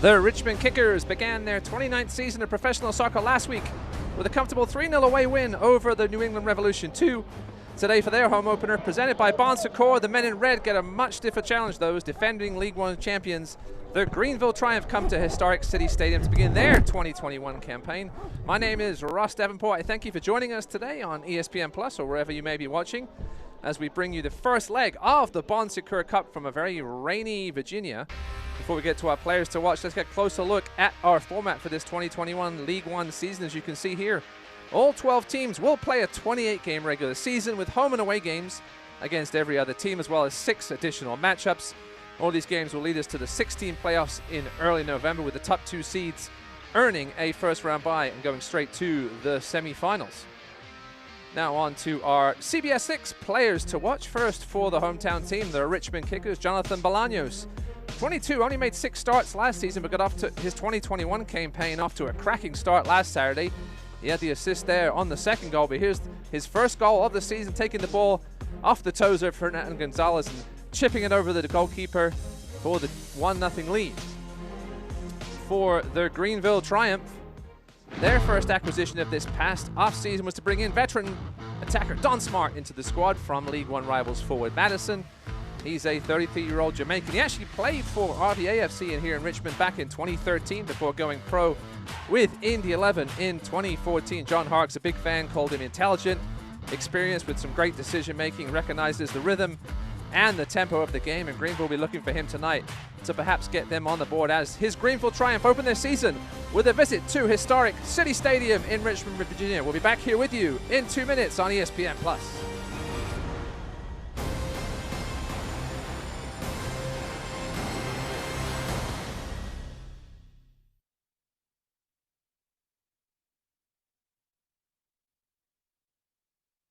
The Richmond Kickers began their 29th season of professional soccer last week with a comfortable 3-0 away win over the New England Revolution 2. Today for their home opener, presented by Bon Secours, the men in red get a much stiffer challenge, those defending League One champions. The Greenville Triumph come to historic City Stadium to begin their 2021 campaign. My name is Ross Davenport. I thank you for joining us today on ESPN Plus or wherever you may be watching as we bring you the first leg of the Bon Secours Cup from a very rainy Virginia. Before we get to our players to watch, let's get a closer look at our format for this 2021 League One season. As you can see here, all 12 teams will play a 28-game regular season with home and away games against every other team, as well as 6 additional matchups. All these games will lead us to the 16 playoffs in early November, with the top 2 seeds earning a first-round bye and going straight to the semifinals. Now on to our CBS 6 players to watch. First for the hometown team, the Richmond Kickers, Jonathan Bolaños. 22, only made 6 starts last season, but got off to his 2021 campaign off to a cracking start last Saturday. He had the assist there on the second goal, but here's his first goal of the season, taking the ball off the toes of Fernando Gonzalez and chipping it over the goalkeeper for the 1-0 lead. For the Greenville Triumph, their first acquisition of this past offseason was to bring in veteran attacker Don Smart into the squad from League One rivals forward Madison. He's a 33-year-old Jamaican. He actually played for RVAFC here in Richmond back in 2013 before going pro with Indy 11 in 2014. John Hark's a big fan, called him intelligent, experienced with some great decision-making, recognizes the rhythm and the tempo of the game, and Greenville will be looking for him tonight to perhaps get them on the board as his Greenville Triumph open their season with a visit to historic City Stadium in Richmond, Virginia. We'll be back here with you in 2 minutes on ESPN+.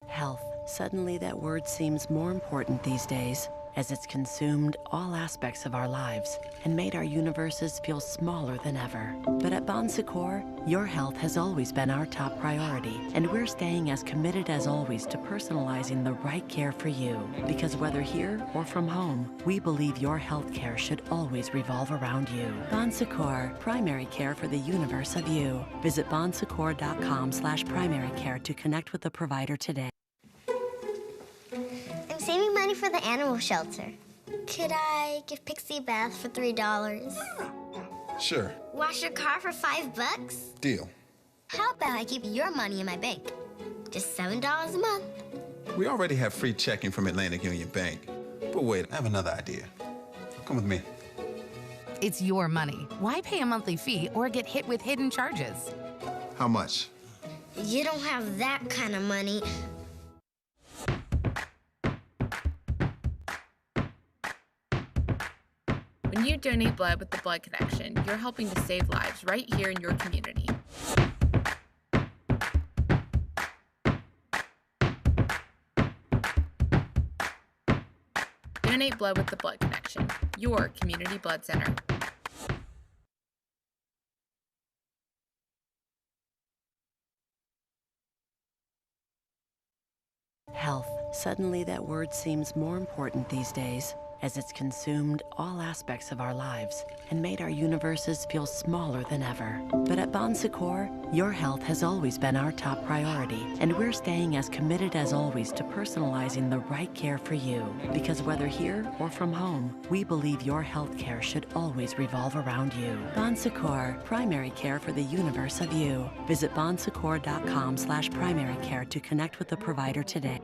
Health. Suddenly that word seems more important these days, as it's consumed all aspects of our lives and made our universes feel smaller than ever. But at Bon Secours, your health has always been our top priority, and we're staying as committed as always to personalizing the right care for you. Because whether here or from home, we believe your health care should always revolve around you. Bon Secours, primary care for the universe of you. Visit bonsecours.com/primary care to connect with the provider today. Saving money for the animal shelter. Could I give Pixie a bath for $3? Sure. Wash your car for $5? Deal. How about I keep your money in my bank? Just $7 a month. We already have free checking from Atlantic Union Bank. But wait, I have another idea. Come with me. It's your money. Why pay a monthly fee or get hit with hidden charges? How much? You don't have that kind of money. When you donate blood with the Blood Connection, you're helping to save lives right here in your community. Donate blood with the Blood Connection, your community blood center. Health. Suddenly that word seems more important these days, as it's consumed all aspects of our lives and made our universes feel smaller than ever. But at Bon Secours, your health has always been our top priority, and we're staying as committed as always to personalizing the right care for you. Because whether here or from home, we believe your health care should always revolve around you. Bon Secours, primary care for the universe of you. Visit bonsecours.com/primary care to connect with the provider today.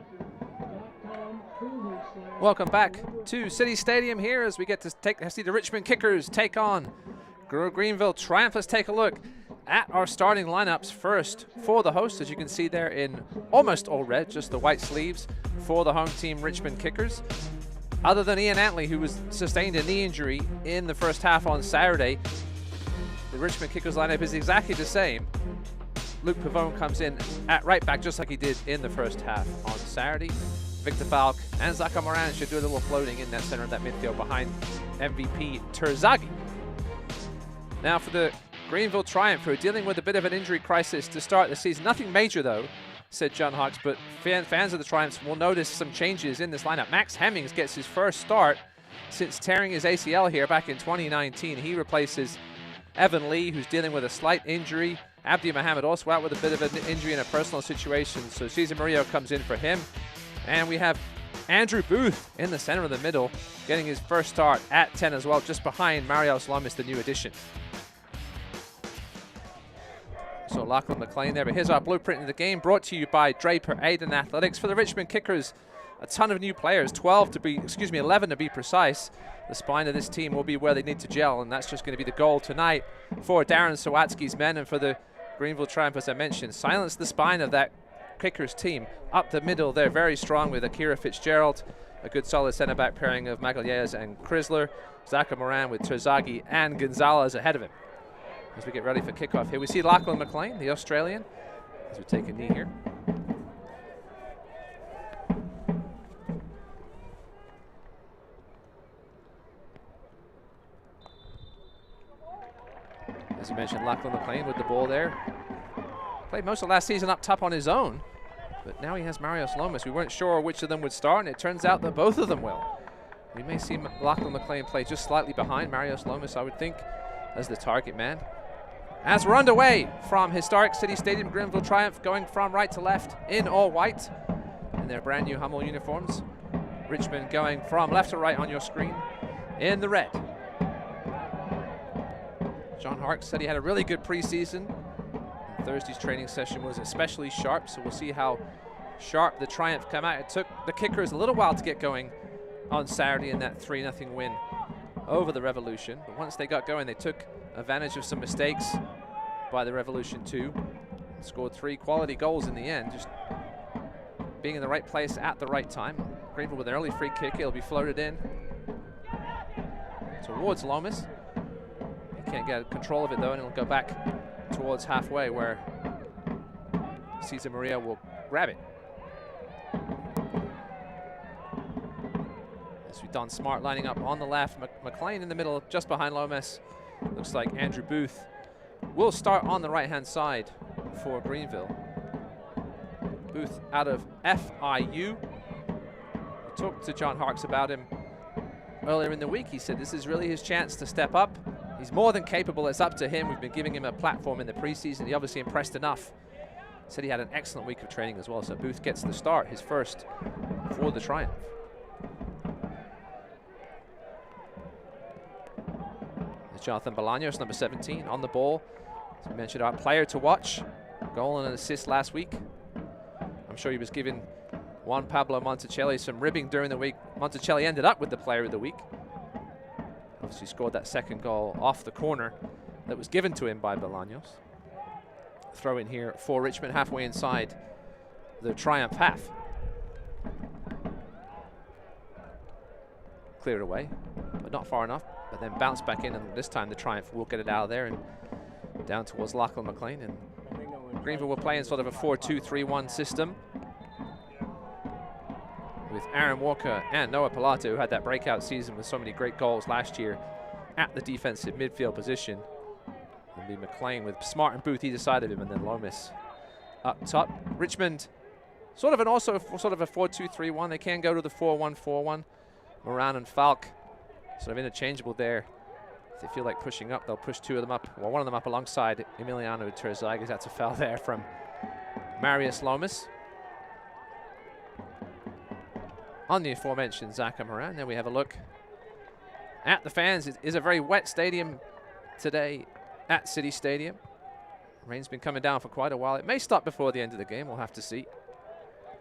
Welcome back to City Stadium here as we get to see the Richmond Kickers take on Greenville Triumph. Let's take a look at our starting lineups first for the hosts. As you can see there in almost all red, just the white sleeves for the home team Richmond Kickers. Other than Ian Antley, who sustained a knee injury in the first half on Saturday, the Richmond Kickers lineup is exactly the same. Luke Pavone comes in at right back just like he did in the first half on Saturday. Victor Falk and Zaka Moran should do a little floating in that center of that midfield behind MVP Terzaghi. Now for the Greenville Triumph, who are dealing with a bit of an injury crisis to start the season. Nothing major though, said John Hawks, but fans of the Triumphs will notice some changes in this lineup. Max Hemmings gets his first start since tearing his ACL here back in 2019. He replaces Evan Lee, who's dealing with a slight injury. Abdi Mohammed also out with a bit of an injury in a personal situation, so Cesar Murillo comes in for him. And we have Andrew Booth in the center of the middle, getting his first start at 10 as well, just behind Marios Lomas, the new addition. So Lachlan McLean there, but here's our blueprint of the game, brought to you by Draper Aiden Athletics. For the Richmond Kickers, a ton of new players, 11 to be precise. The spine of this team will be where they need to gel, and that's just going to be the goal tonight for Darren Sawatsky's men. And for the Greenville Triumph, as I mentioned, silence the spine of that Kickers team. Up the middle, they're very strong with Akira Fitzgerald, a good solid centre-back pairing of Magalhaes and Chrysler, Zaka Moran with Terzaghi and Gonzalez ahead of him. As we get ready for kickoff here, we see Lachlan McLean, the Australian, as we take a knee here. As you mentioned, Lachlan McLean with the ball there. Played most of last season up top on his own, but now he has Marios Lomas. We weren't sure which of them would start, and it turns out that both of them will. We may see Lachlan McLean play just slightly behind Marios Lomas, I would think, as the target man. As we're underway from historic City Stadium, Greenville Triumph going from right to left in all white in their brand new Hummel uniforms. Richmond going from left to right on your screen in the red. John Hark said he had a really good preseason. Thursday's training session was especially sharp, so we'll see how sharp the Triumph come out. It took the Kickers a little while to get going on Saturday in that 3-0 win over the Revolution, but once they got going, they took advantage of some mistakes by the Revolution 2. Scored 3 quality goals in the end, just being in the right place at the right time. Greenville with an early free kick, it'll be floated in towards Lomas. He can't get control of it though, and it'll go back towards halfway where Cesar Murillo will grab it. As we've done Smart lining up on the left, McLean in the middle just behind Lomas. Looks like Andrew Booth will start on the right-hand side for Greenville. Booth out of FIU. We talked to John Harks about him earlier in the week. He said this is really his chance to step up. He's more than capable. It's up to him. We've been giving him a platform in the preseason. He obviously impressed enough. Said he had an excellent week of training as well. So Booth gets the start, his first for the Triumph. There's Jonathan Bolaños, number 17, on the ball. As we mentioned, our player to watch. Goal and an assist last week. I'm sure he was giving Juan Pablo Monticelli some ribbing during the week. Monticelli ended up with the player of the week. Obviously scored that second goal off the corner that was given to him by Bolaños. Throw in here for Richmond, halfway inside the Triumph half. Cleared away, but not far enough. But then bounce back in, and this time the Triumph will get it out of there and down towards Lachlan McLean. And Greenville will play in sort of a 4-2-3-1 system with Aaron Walker and Noah Pilato, who had that breakout season with so many great goals last year at the defensive midfield position. It'll be McLean with Smart and Booth either side of him, and then Lomas up top. Richmond sort of a 4-2-3-1. They can go to the 4-1-4-1. Moran and Falk sort of interchangeable there. If they feel like pushing up, they'll push two of them up, well, one of them up alongside Emiliano Terzaghi. That's a foul there from Marius Lomas on the aforementioned Zaka Moran. Then we have a look at the fans. It is a very wet stadium today at City Stadium. Rain's been coming down for quite a while. It may stop before the end of the game. We'll have to see.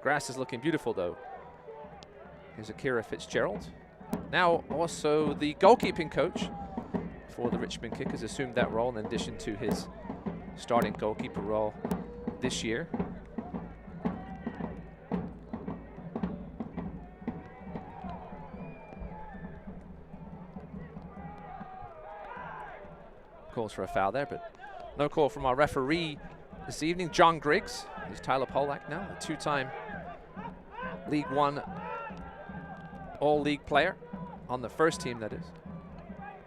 Grass is looking beautiful, though. Here's Akira Fitzgerald. Now also the goalkeeping coach for the Richmond Kickers assumed that role in addition to his starting goalkeeper role this year. Calls for a foul there, but no call from our referee this evening, John Griggs. He's Tyler Polak now, a two-time League One All-League player on the first team, that is.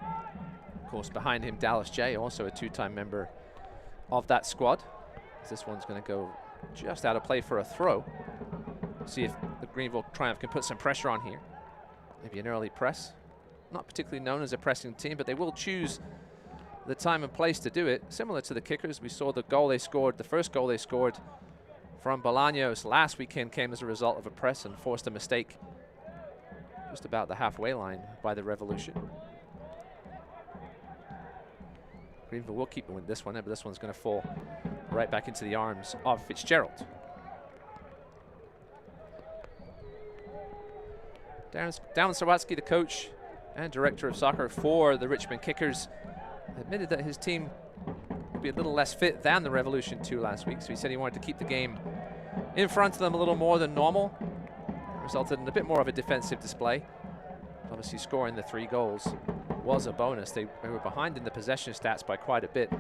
Of course, behind him, Dallas J, also a two-time member of that squad. This one's going to go just out of play for a throw. See if the Greenville Triumph can put some pressure on here. Maybe an early press. Not particularly known as a pressing team, but they will choose the time and place to do it. Similar to the kickers, we saw the goal they scored, the first goal they scored from Bolaños last weekend came as a result of a press and forced a mistake just about the halfway line by the Revolution. Greenville will keep this one, but this one's going to fall right back into the arms of Fitzgerald. Darren Sawatsky, the coach and director of soccer for the Richmond Kickers, admitted that his team would be a little less fit than the Revolution 2 last week, so he said he wanted to keep the game in front of them a little more than normal. It resulted in a bit more of a defensive display. Obviously scoring the 3 goals was a bonus. They were behind in the possession stats by quite a bit.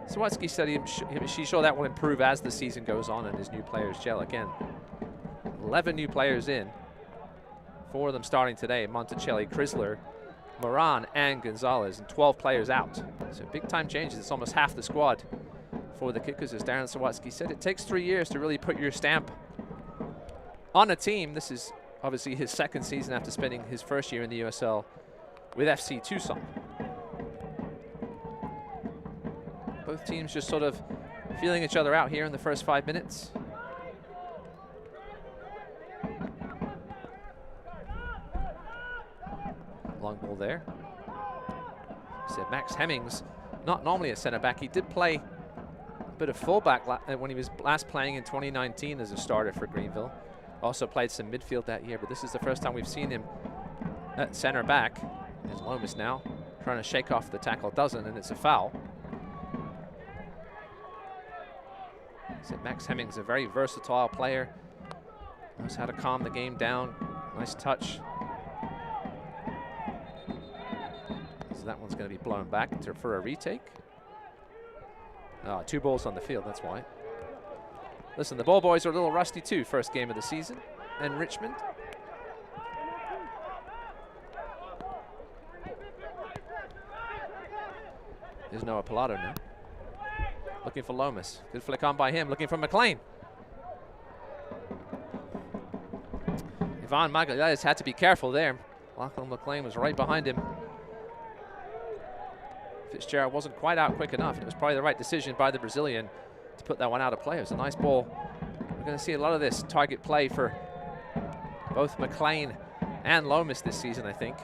Sawatsky said he's sure that will improve as the season goes on and his new players gel. Again, 11 new players in. 4 of them starting today: Monticelli, Chrysler, Moran, and Gonzalez, and 12 players out. So big time changes. It's almost half the squad for the Kickers. As Darren Sawatsky said, it takes 3 years to really put your stamp on a team. This is obviously his 2nd season after spending his 1st year in the USL with FC Tucson. Both teams just sort of feeling each other out here in the first 5 minutes. Long ball there. So Max Hemmings, not normally a centre back. He did play a bit of fullback when he was last playing in 2019 as a starter for Greenville. Also played some midfield that year, but this is the first time we've seen him at centre back. There's Lomas now trying to shake off the tackle, doesn't, and it's a foul. So Max Hemmings, a very versatile player, knows how to calm the game down. Nice touch. So that one's going to be blown back for a retake. 2 balls on the field, that's why. Listen, the ball boys are a little rusty too, first game of the season in Richmond. There's Noah Pilato now. Looking for Lomas. Good flick on by him, looking for McLean. Ivan Magalhaes had to be careful there. Lachlan McLean was right behind him. Fitzgerald wasn't quite out quick enough, and it was probably the right decision by the Brazilian to put that one out of play. It was a nice ball. We're going to see a lot of this target play for both McLean and Lomas this season, I think.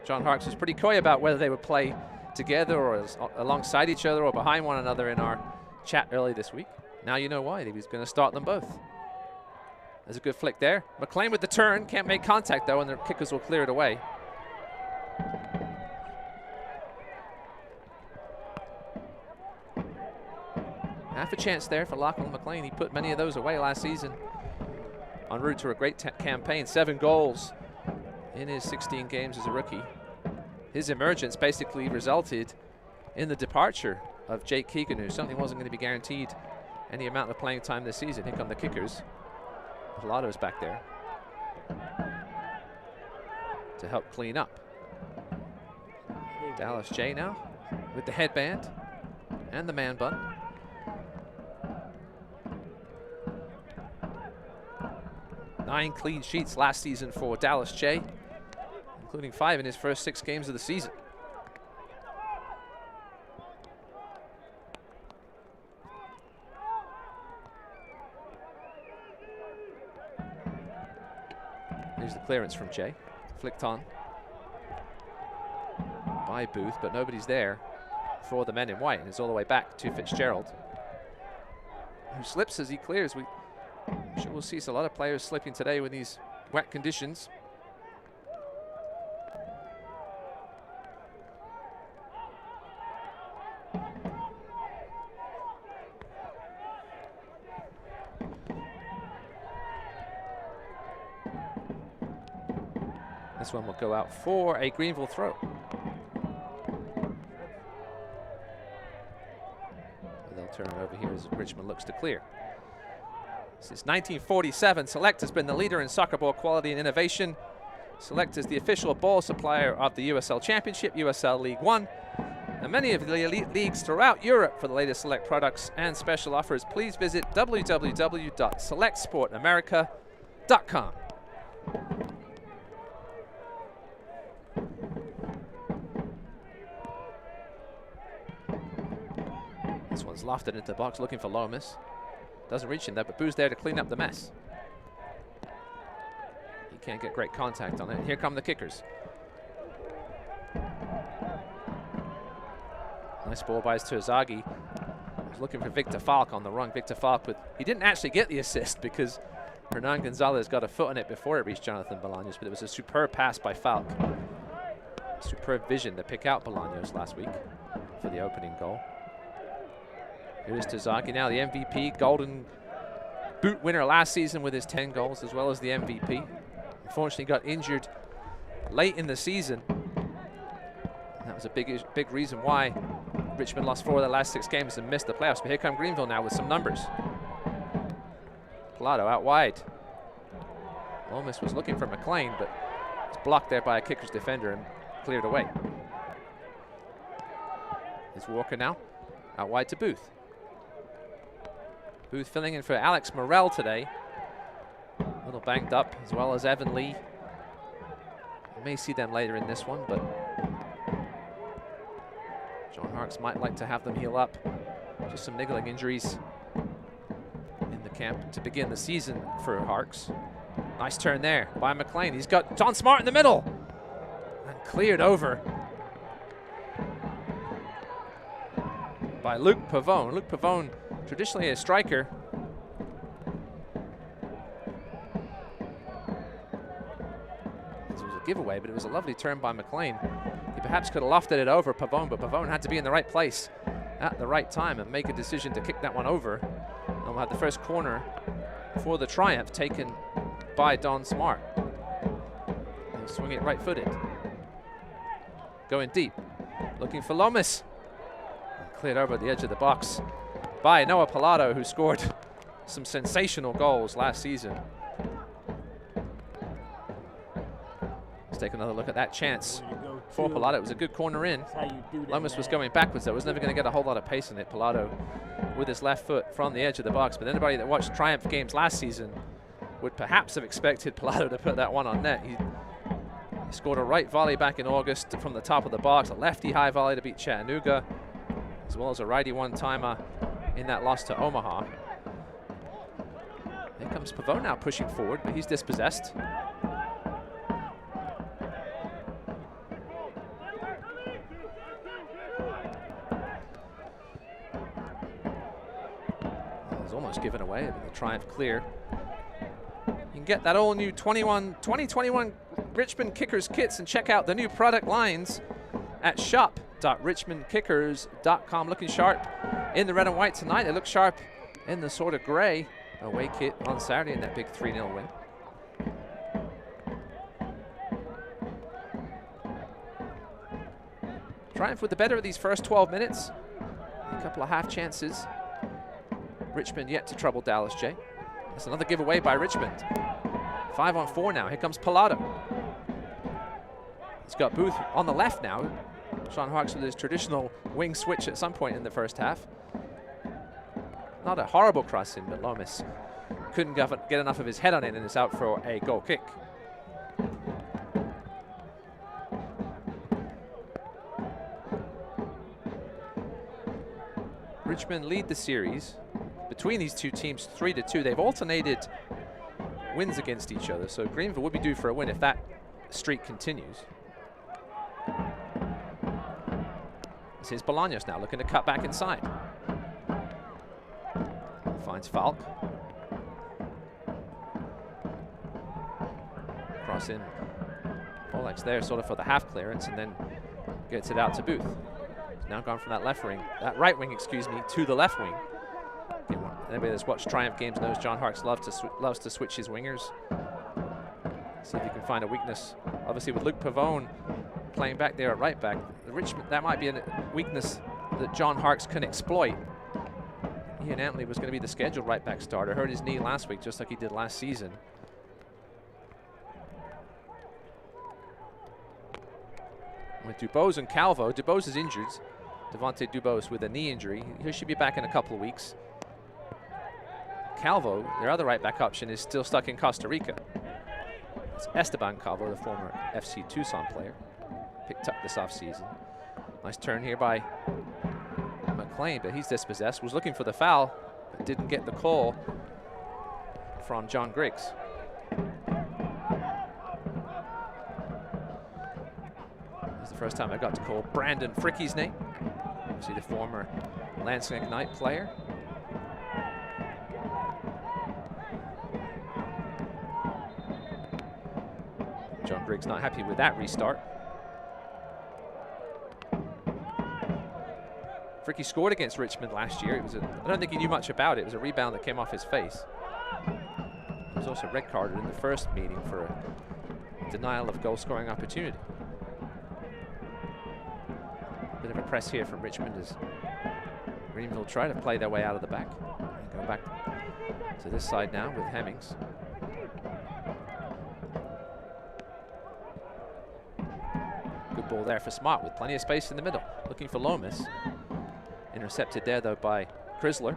John Harkes was pretty coy about whether they would play together or alongside each other or behind one another in our chat early this week. Now you know why. He was going to start them both. There's a good flick there. McLean with the turn. Can't make contact, though, and the Kickers will clear it away. Half a chance there for Lachlan McLean. He put many of those away last season. En route to a great campaign. 7 goals in his 16 games as a rookie. His emergence basically resulted in the departure of Jake Keegan, who certainly wasn't going to be guaranteed any amount of playing time this season. Here come the Kickers. Pilato's back there to help clean up. Dallas J now with the headband and the man bun. Nine clean sheets last season for Dallas J, including 5 in his first 6 games of the season. Here's the clearance from Jay. Flicked on by Booth, but nobody's there for the men in white, and it's all the way back to Fitzgerald, who slips as he clears. I'm sure we'll see a lot of players slipping today with these wet conditions. This one will go out for a Greenville throw. They'll turn it over here as Richmond looks to clear. Since 1947, Select has been the leader in soccer ball quality and innovation. Select is the official ball supplier of the USL Championship, USL League One, and many of the elite leagues throughout Europe. For the latest Select products and special offers, please visit www.selectsportamerica.com. This one's lofted into the box looking for Lomas. Doesn't reach in there, but Boo's there to clean up the mess. He can't get great contact on it. Here come the kickers. Nice ball by Terzaghi. He's looking for Victor Falk on the run. Victor Falk, he didn't actually get the assist because Hernan Gonzalez got a foot on it before it reached Jonathan Bolaños, but it was a superb pass by Falk. Superb vision to pick out Bolaños last week for the opening goal. Here's Terzaghi now, the MVP, Golden Boot winner last season with his 10 goals, as well as the MVP. Unfortunately got injured late in the season. That was a big reason why Richmond lost 4 of their last 6 games and missed the playoffs. But here come Greenville now with some numbers. Pilato out wide. Lomas was looking for McLean, but it's blocked there by a kicker's defender and cleared away. It's Walker now, out wide to Booth. Booth filling in for Alex Morel today. A little banged up, as well as Evan Lee. You may see them later in this one, but John Harkes might like to have them heal up. Just some niggling injuries in the camp to begin the season for Harkes. Nice turn there by McLean. He's got John Smart in the middle. And cleared over by Luke Pavone. Luke Pavone, traditionally a striker. This was a giveaway, but it was a lovely turn by McLean. He perhaps could have lofted it over Pavone, but Pavone had to be in the right place at the right time and make a decision to kick that one over. And we'll have the first corner for the Triumph taken by Don Smart. He'll swing it right-footed. Going deep, looking for Lomas. And cleared over the edge of the box by Noah Pilato, who scored some sensational goals last season. Let's take another look at that chance for Pilato. It was a good corner in. Lomas was going backwards though. Was never going to get a whole lot of pace in it. Pilato with his left foot from the edge of the box. But anybody that watched Triumph games last season would perhaps have expected Pilato to put that one on net. He scored a right volley back in August from the top of the box, a lefty high volley to beat Chattanooga, as well as a righty one-timer in that loss to Omaha. Here comes Pavone now pushing forward, but he's dispossessed. It's almost given away, but the Triumph clear. You can get that all new 2021 Richmond Kickers kits and check out the new product lines at shop.richmondkickers.com. Looking sharp in the red and white tonight. They look sharp in the sort of gray away kit on Saturday in that big 3-0 win. Triumph with the better of these first 12 minutes. A couple of half chances. Richmond yet to trouble Dallas J. That's another giveaway by Richmond. 5-on-4 now. Here comes Pilato. He's got Booth on the left now. Sean Harkes with his traditional wing switch at some point in the first half. Not a horrible cross in, but Lomas couldn't get enough of his head on it and is out for a goal kick. Richmond lead the series between these two teams 3-2. They've alternated wins against each other, so Greenville would be due for a win if that streak continues. This is Bolaños now looking to cut back inside. Finds Falk. Cross in. Polex there sort of for the half clearance and then gets it out to Booth. He's now gone from that right wing, excuse me, to the left wing. Anybody that's watched Triumph games knows John Harkes loves to switch his wingers. See if you can find a weakness. Obviously with Luke Pavone playing back there at right back, Richmond, that might be a weakness that John Harkes can exploit. Ian Antley was going to be the scheduled right back starter. Hurt his knee last week just like he did last season. With Dubose and Calvo, Dubose is injured. Devontae Dubose with a knee injury. He should be back in a couple of weeks. Calvo, their other right back option, is still stuck in Costa Rica. It's Esteban Calvo, the former FC Tucson player. Picked up this offseason. Nice turn here by McLean, but he's dispossessed. Was looking for the foul, but didn't get the call from John Griggs. This is the first time I got to call Brandon Fricke's name. See the former Lansing Ignite player. John Griggs not happy with that restart. Fricke scored against Richmond last year. It was I don't think he knew much about it. It was a rebound that came off his face. He was also red carded in the first meeting for a denial of goal scoring opportunity. Bit of a press here from Richmond as Greenville try to play their way out of the back. And go back to this side now with Hemmings. Good ball there for Smart with plenty of space in the middle. Looking for Lomas. Intercepted there though by Chrysler.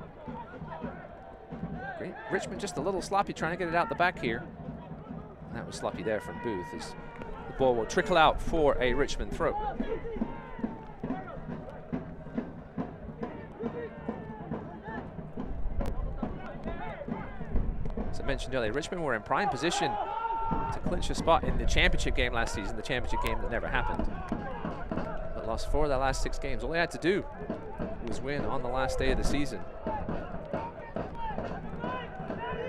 Richmond just a little sloppy trying to get it out the back here. And that was sloppy there from Booth as the ball will trickle out for a Richmond throw. As I mentioned earlier, Richmond were in prime position to clinch a spot in the championship game last season, the championship game that never happened. But lost 4 of their last 6 games. All they had to do was win on the last day of the season.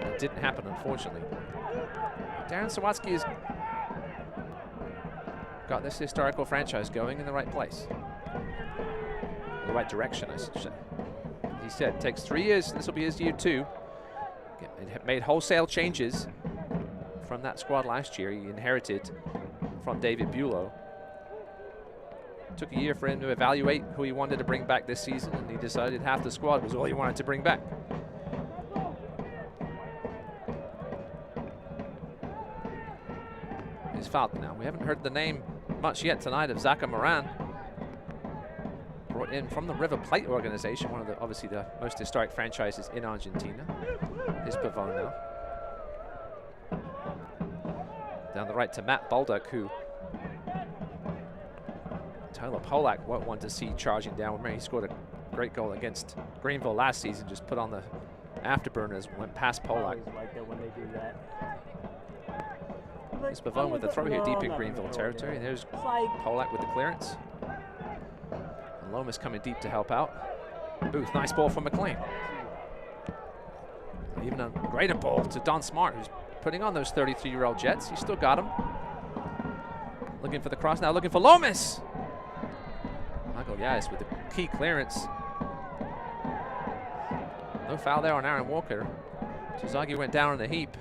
It didn't happen, unfortunately. Darren Sawatsky has got this historical franchise going in the right place. In the right direction, I should say. As he said, it takes 3 years. This will be his year 2. It made wholesale changes from that squad last year. He inherited from David Bulow. Took a year for him to evaluate who he wanted to bring back this season, and he decided half the squad was all he wanted to bring back. He's fouled now. We haven't heard the name much yet tonight of Zaka Moran. Brought in from the River Plate organization, one of the obviously the most historic franchises in Argentina. Here's Pavone now. Down the right to Matt Baldock, who Tyler Polak wanted to see charging down. Remember, he scored a great goal against Greenville last season, just put on the afterburners, went past Polak. I always like that when they do that. There's Pavone with the throw here deep in Greenville territory. There's Polak with the clearance. And Lomas coming deep to help out. Booth, nice ball from McLean. Even a greater ball to Don Smart, who's putting on those 33-year-old Jets. He's still got him. Looking for the cross now, looking for Lomas. Michael Yas with the key clearance. No foul there on Aaron Walker. Tozagi went down in the heap.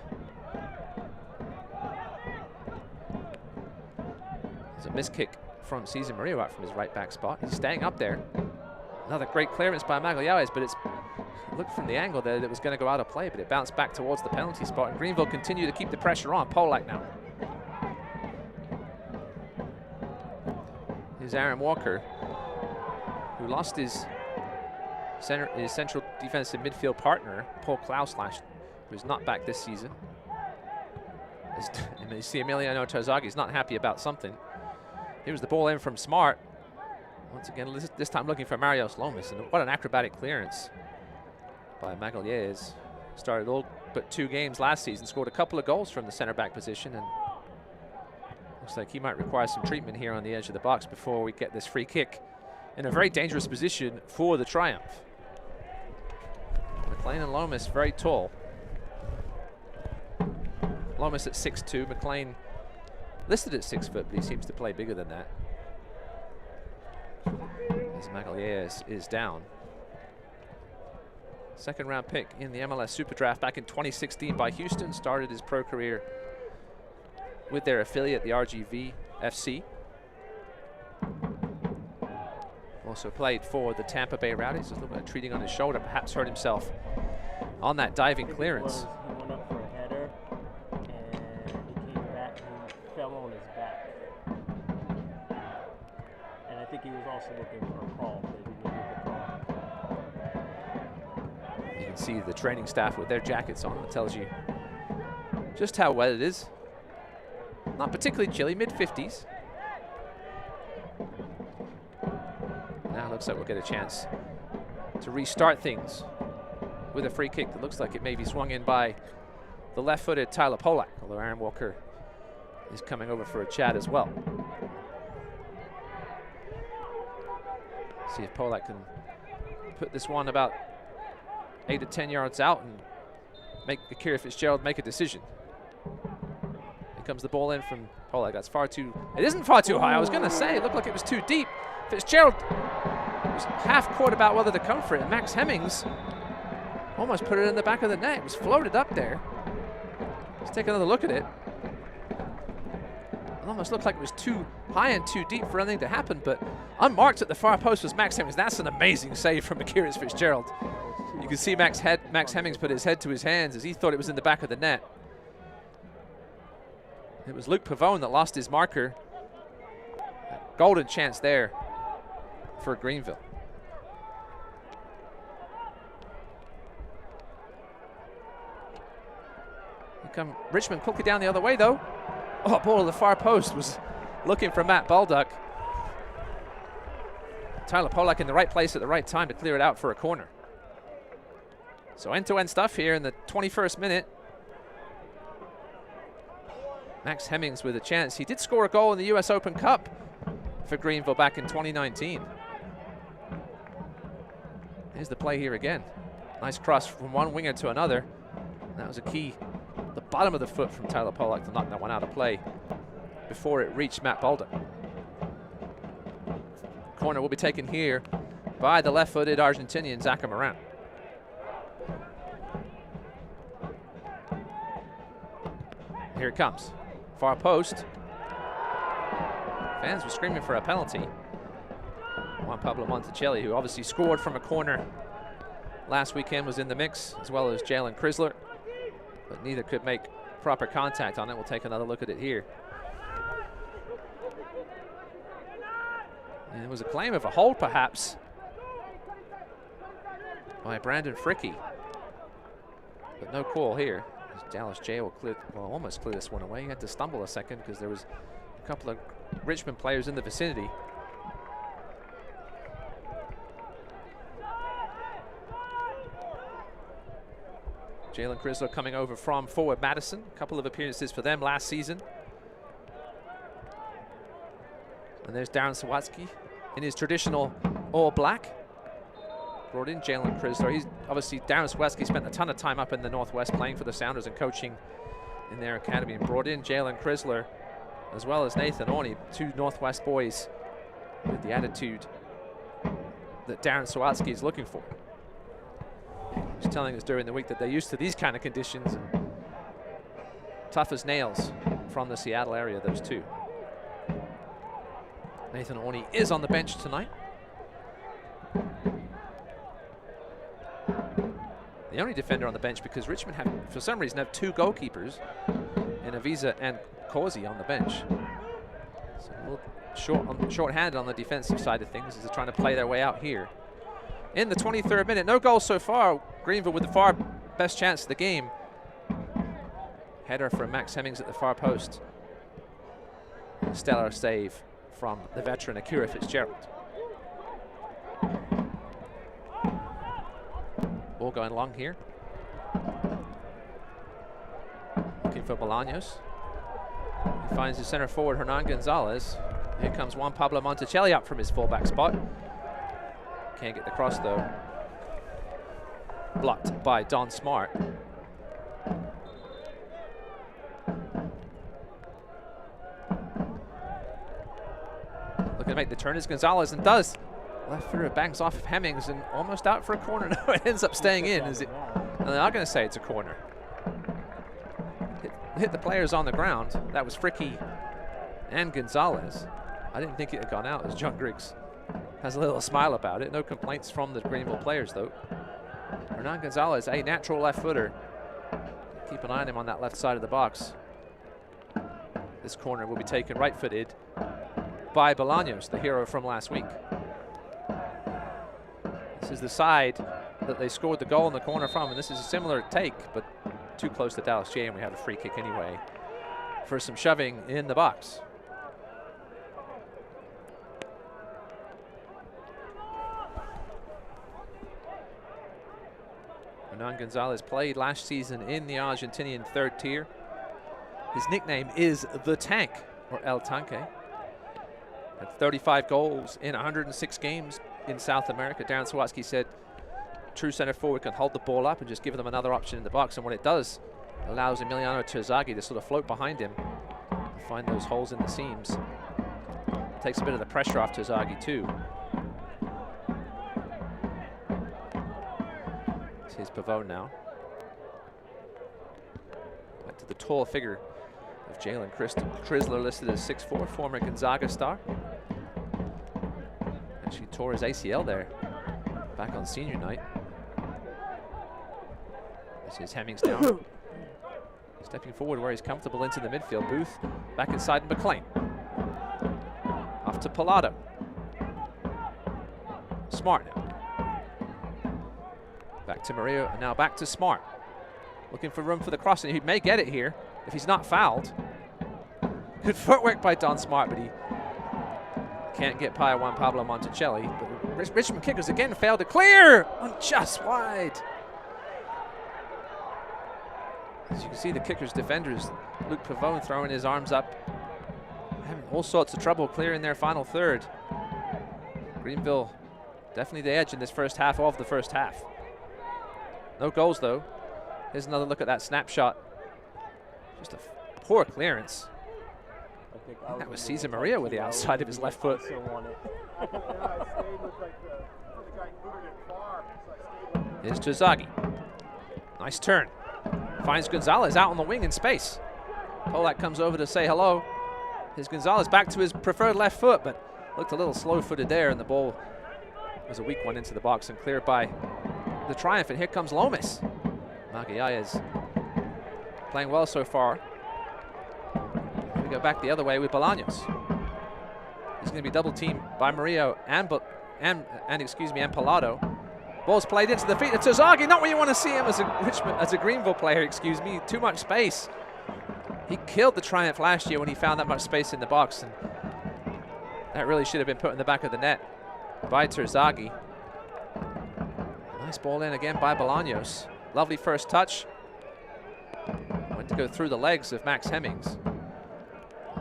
There's a missed kick from Cesar Murillo out from his right back spot. He's staying up there. Another great clearance by Magalhães, but it looked from the angle there that it was going to go out of play, but it bounced back towards the penalty spot, and Greenville continue to keep the pressure on. Polak now. Here's Aaron Walker, who lost his central defensive midfield partner, Paul Klaus, who's not back this season. And you see Emiliano Tozagi not happy about something. Here's the ball in from Smart. Once again, this time looking for Marios Lomas, and what an acrobatic clearance by Magalhães. Started all but 2 games last season, scored a couple of goals from the center back position, and looks like he might require some treatment here on the edge of the box before we get this free kick in a very dangerous position for the Triumph. McLean and Lomas very tall. Lomas at 6'2", McLean listed at 6 foot, but he seems to play bigger than that. As Magalhães is down. Second round pick in the MLS Super Draft back in 2016 by Houston. Started his pro career with their affiliate, the RGV FC. Also played for the Tampa Bay Rowdies. A little bit of treating on his shoulder, perhaps hurt himself on that diving clearance. He went up for a header, and he came back and fell on his back. And I think he was also looking for a call, but he didn't get the call. You can see the training staff with their jackets on. It tells you just how wet it is. Not particularly chilly, mid-50s. Now it looks like we'll get a chance to restart things with a free kick that looks like it may be swung in by the left-footed Tyler Polak, although Aaron Walker is coming over for a chat as well. See if Polak can put this one about 8 to 10 yards out and make Akira Fitzgerald make a decision. Here comes the ball in from Polak. That's far too, it isn't far too high. I was gonna say, it looked like it was too deep. Fitzgerald was half caught about whether to come for it. And Max Hemmings almost put it in the back of the net. It was floated up there. Let's take another look at it. It almost looked like it was too high and too deep for anything to happen, but unmarked at the far post was Max Hemmings. That's an amazing save from Akira Fitzgerald. You can see Max Hemmings put his head to his hands as he thought it was in the back of the net. It was Luke Pavone that lost his marker. Golden chance there for Greenville. Here come Richmond quickly down the other way though. Oh, ball to the far post was looking for Matt Baldock. Tyler Polak in the right place at the right time to clear it out for a corner. So end-to-end stuff here in the 21st minute. Max Hemmings with a chance. He did score a goal in the US Open Cup for Greenville back in 2019. Here's the play here again. Nice cross from one winger to another. And that was a key, the bottom of the foot from Tyler Polak to knock that one out of play before it reached Matt Baldock. Corner will be taken here by the left-footed Argentinian Zaka Moran. Here it comes. Far post. Fans were screaming for a penalty. Juan Pablo Monticelli, who obviously scored from a corner last weekend, was in the mix, as well as Jalen Chrysler, but neither could make proper contact on it. We'll take another look at it here. And it was a claim of a hold, perhaps, by Brandon Fricke, but no call here. Dallas J will almost clear this one away. He had to stumble a second because there was a couple of Richmond players in the vicinity. Jalen Chrysler coming over from forward Madison. A couple of appearances for them last season. And there's Darren Sawatsky in his traditional all black. Brought in Jalen Chrysler. He's obviously, Darren Sawatsky spent a ton of time up in the Northwest playing for the Sounders and coaching in their academy, and brought in Jalen Chrysler as well as Nathan Orney, two Northwest boys with the attitude that Darren Sawatsky is looking for. He's telling us during the week that they're used to these kind of conditions, and tough as nails from the Seattle area, those two. Nathan Orney is on the bench tonight. The only defender on the bench, because Richmond have, for some reason, have two goalkeepers in Avisa and Corsi on the bench. So a little short-handed on the defensive side of things as they're trying to play their way out here. In the 23rd minute, no goals so far. Greenville with the far best chance of the game. Header from Max Hemmings at the far post. A stellar save from the veteran Akira Fitzgerald. Ball going long here. Looking for Bolaños. He finds his center forward, Hernan Gonzalez. Here comes Juan Pablo Monticelli up from his fullback spot. Can't get the cross though. Blocked by Don Smart. Looking to make the turn is Gonzalez, and does. Left footer bangs off of Hemmings and almost out for a corner. No, it ends up staying in. Is it? And they're not going to say it's a corner. Hit the players on the ground. That was Fricke and Gonzalez. I didn't think it had gone out, as John Griggs has a little smile about it. No complaints from the Greenville players, though. Hernan Gonzalez, a natural left footer. Keep an eye on him on that left side of the box. This corner will be taken right-footed by Bolaños, the hero from last week. This is the side that they scored the goal in the corner from, and this is a similar take, but too close to Dallas J, and we have a free kick anyway for some shoving in the box. Hernan Gonzalez played last season in the Argentinian third tier. His nickname is the Tank, or El Tanque. Had 35 goals in 106 games in South America. Darren Sawatsky said true center forward can hold the ball up and just give them another option in the box, and what it does, allows Emiliano Terzaghi to sort of float behind him and find those holes in the seams. Takes a bit of the pressure off Terzaghi too. Here's Pavone now. Back to the tall figure of Jalen Chrysler, listed as 6'4", former Gonzaga star. Actually tore his ACL there back on senior night. This is Hemmings now. Stepping forward where he's comfortable into the midfield. Booth back inside McLean. Off to Pallado. Smart now. Back to Murillo, and now back to Smart. Looking for room for the crossing. He may get it here if he's not fouled. Good footwork by Don Smart, but he can't get by Juan Pablo Monticelli. But Richmond kickers again failed to clear on just wide. As you can see, the kickers' defenders, Luke Pavone throwing his arms up, having all sorts of trouble clearing their final third. Greenville definitely the edge in this first half of the first half. No goals though. Here's another look at that snapshot. Just a poor clearance. I think that was Cesar Maria with the outside of his left foot. Here's Terzaghi. Nice turn. Finds Gonzalez out on the wing in space. Polak comes over to say hello. Here's Gonzalez back to his preferred left foot, but looked a little slow-footed there, and the ball was a weak one into the box and cleared by the Triumph. And here comes Lomas. Magallanes playing well so far. We go back the other way with Bolaños. He's going to be double teamed by Murillo and Pallado. Ball's played into the feet of Terzaghi. Not where you want to see him as a Greenville player, excuse me. Too much space. He killed the Triumph last year when he found that much space in the box, and that really should have been put in the back of the net by Terzaghi. Nice ball in again by Bolaños. Lovely first touch. Went to go through the legs of Max Hemmings.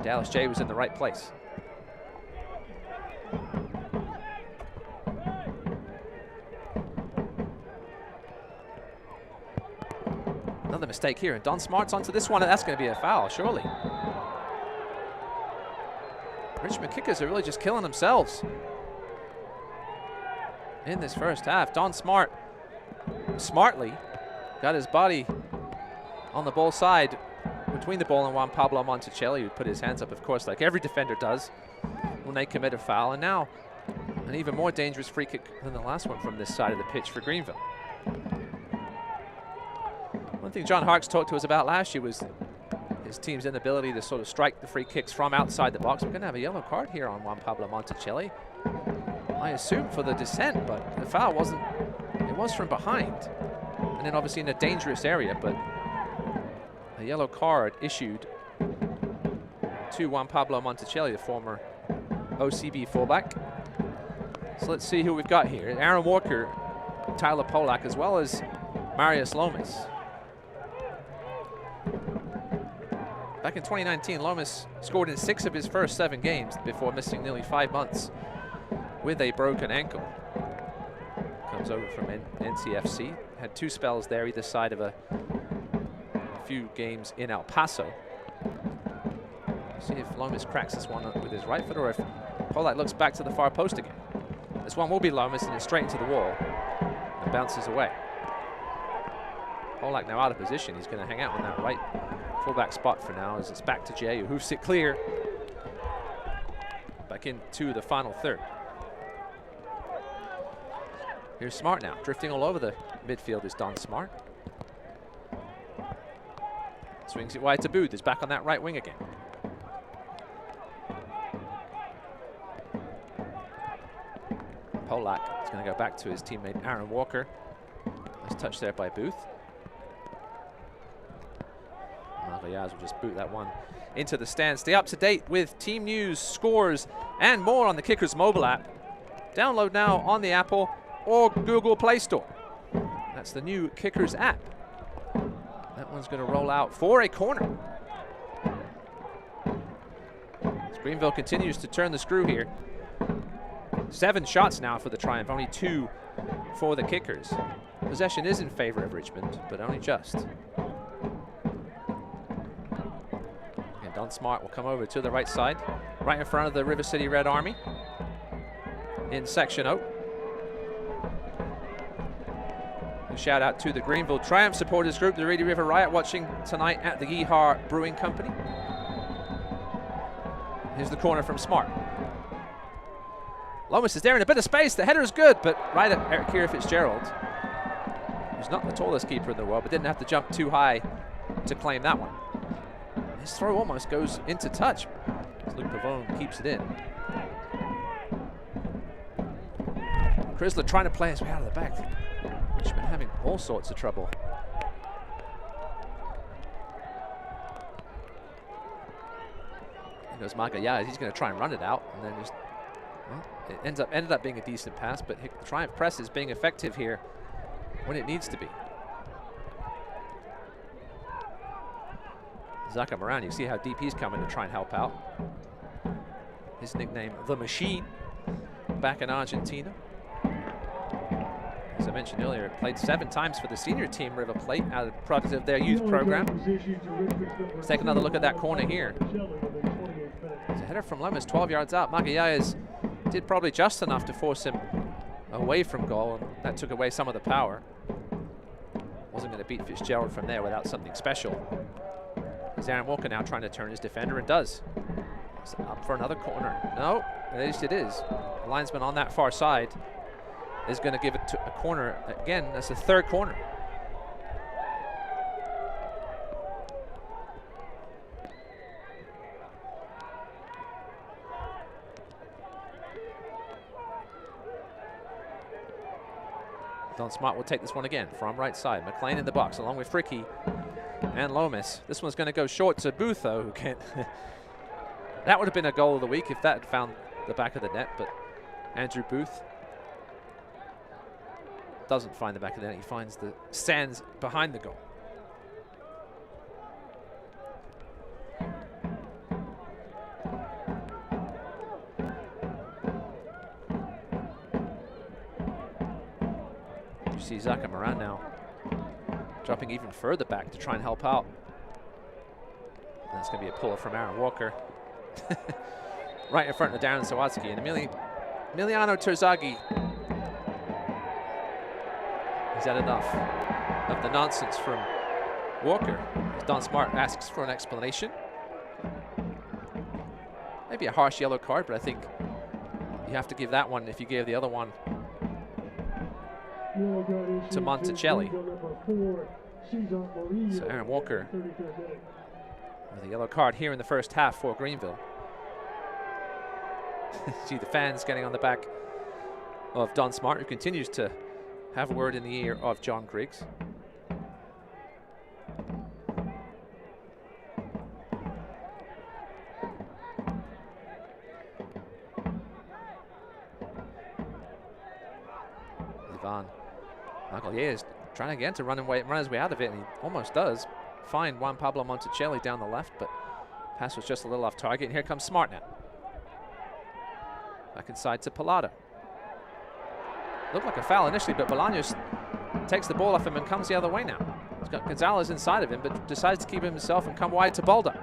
Dallas J was in the right place. Another mistake here, and Don Smart's onto this one, and that's going to be a foul, surely. Richmond kickers are really just killing themselves in this first half. Don Smart smartly got his body on the ball side between the ball and Juan Pablo Monticelli, who put his hands up, of course, like every defender does when they commit a foul. And now an even more dangerous free kick than the last one from this side of the pitch for Greenville. One thing John Harkes talked to us about last year was his team's inability to sort of strike the free kicks from outside the box. We're going to have a yellow card here on Juan Pablo Monticelli, I assume for the descent, but the foul wasn't. It was from behind, and then obviously in a dangerous area, but a yellow card issued to Juan Pablo Monticelli, the former OCB fullback. So let's see who we've got here. Aaron Walker, Tyler Polak, as well as Marius Lomas. Back in 2019, Lomas scored in 6 of his first 7 games before missing nearly 5 months with a broken ankle. Comes over from NCFC. Had 2 spells there either side of a few games in El Paso. See if Lomas cracks this one with his right foot, or if Polak looks back to the far post again. This one will be Lomas, and it's straight into the wall and bounces away. Polak now out of position. He's going to hang out on that right fullback spot for now, as it's back to Jay, who hoofs it clear back into the final third. Here's Smart now, drifting all over the midfield is Don Smart. Swings it wide to Booth, is back on that right wing again. Polak is going to go back to his teammate Aaron Walker. Nice touch there by Booth. Magallanes will just boot that one into the stand. Stay up to date with team news, scores, and more on the Kickers mobile app. Download now on the Apple or Google Play Store. That's the new Kickers app. That one's going to roll out for a corner. As Greenville continues to turn the screw here. 7 shots now for the Triumph, only 2 for the Kickers. Possession is in favor of Richmond, but only just. And Don Smart will come over to the right side, right in front of the River City Red Army in Section O. A shout out to the Greenville Triumph supporters group, the Reedy River Riot, watching tonight at the Yeehar Brewing Company. Here's the corner from Smart. Lomas is there in a bit of space. The header is good, but right at Eric Kira Fitzgerald, who's not the tallest keeper in the world, but didn't have to jump too high to claim that one. His throw almost goes into touch as Luke Pavone keeps it in. Chrysler trying to play his way out of the back. Richmond having all sorts of trouble. Here goes Magallaz. He's going to try and run it out, and then just, well, it ended up being a decent pass, but Triumph Press is being effective here when it needs to be. Zaka Moran, you see how deep he's coming to try and help out. His nickname, The Machine, back in Argentina. As I mentioned earlier, played 7 times for the senior team, River Plate, out of product of their youth program. Let's take another look at that corner here. There's a header from Lomas, 12 yards out. Magallaz did probably just enough to force him away from goal, and that took away some of the power. Wasn't going to beat Fitzgerald from there without something special. Is Aaron Walker now trying to turn his defender, and does. It's up for another corner. No, at least it is. The linesman on that far side is going to give it to a corner again. That's the 3rd corner. Don Smart will take this one again from right side. McLean in the box along with Fricky and Lomas. This one's going to go short to Booth, though, who can't. That would have been a goal of the week if that had found the back of the net, but Andrew Booth doesn't find the back of the net. He finds the sands behind the goal. You see Zaka Moran now dropping even further back to try and help out. And that's going to be a puller from Aaron Walker. Right in front of Darren Sawatsky. And Emiliano Terzaghi, he's had enough of the nonsense from Walker. Don Smart asks for an explanation. Maybe a harsh yellow card, but I think you have to give that one if you gave the other one to Monticelli. So Aaron Walker with a yellow card here in the first half for Greenville. See the fans getting on the back of Don Smart, who continues to have a word in the ear of John Griggs. Ivan Magallaz is trying again to run his way out of it, and he almost does find Juan Pablo Monticelli down the left, but pass was just a little off target. And here comes Smart now. Back inside to Pilado. Looked like a foul initially, but Bolaños takes the ball off him and comes the other way now. He's got Gonzalez inside of him, but decides to keep himself and come wide to Baldock.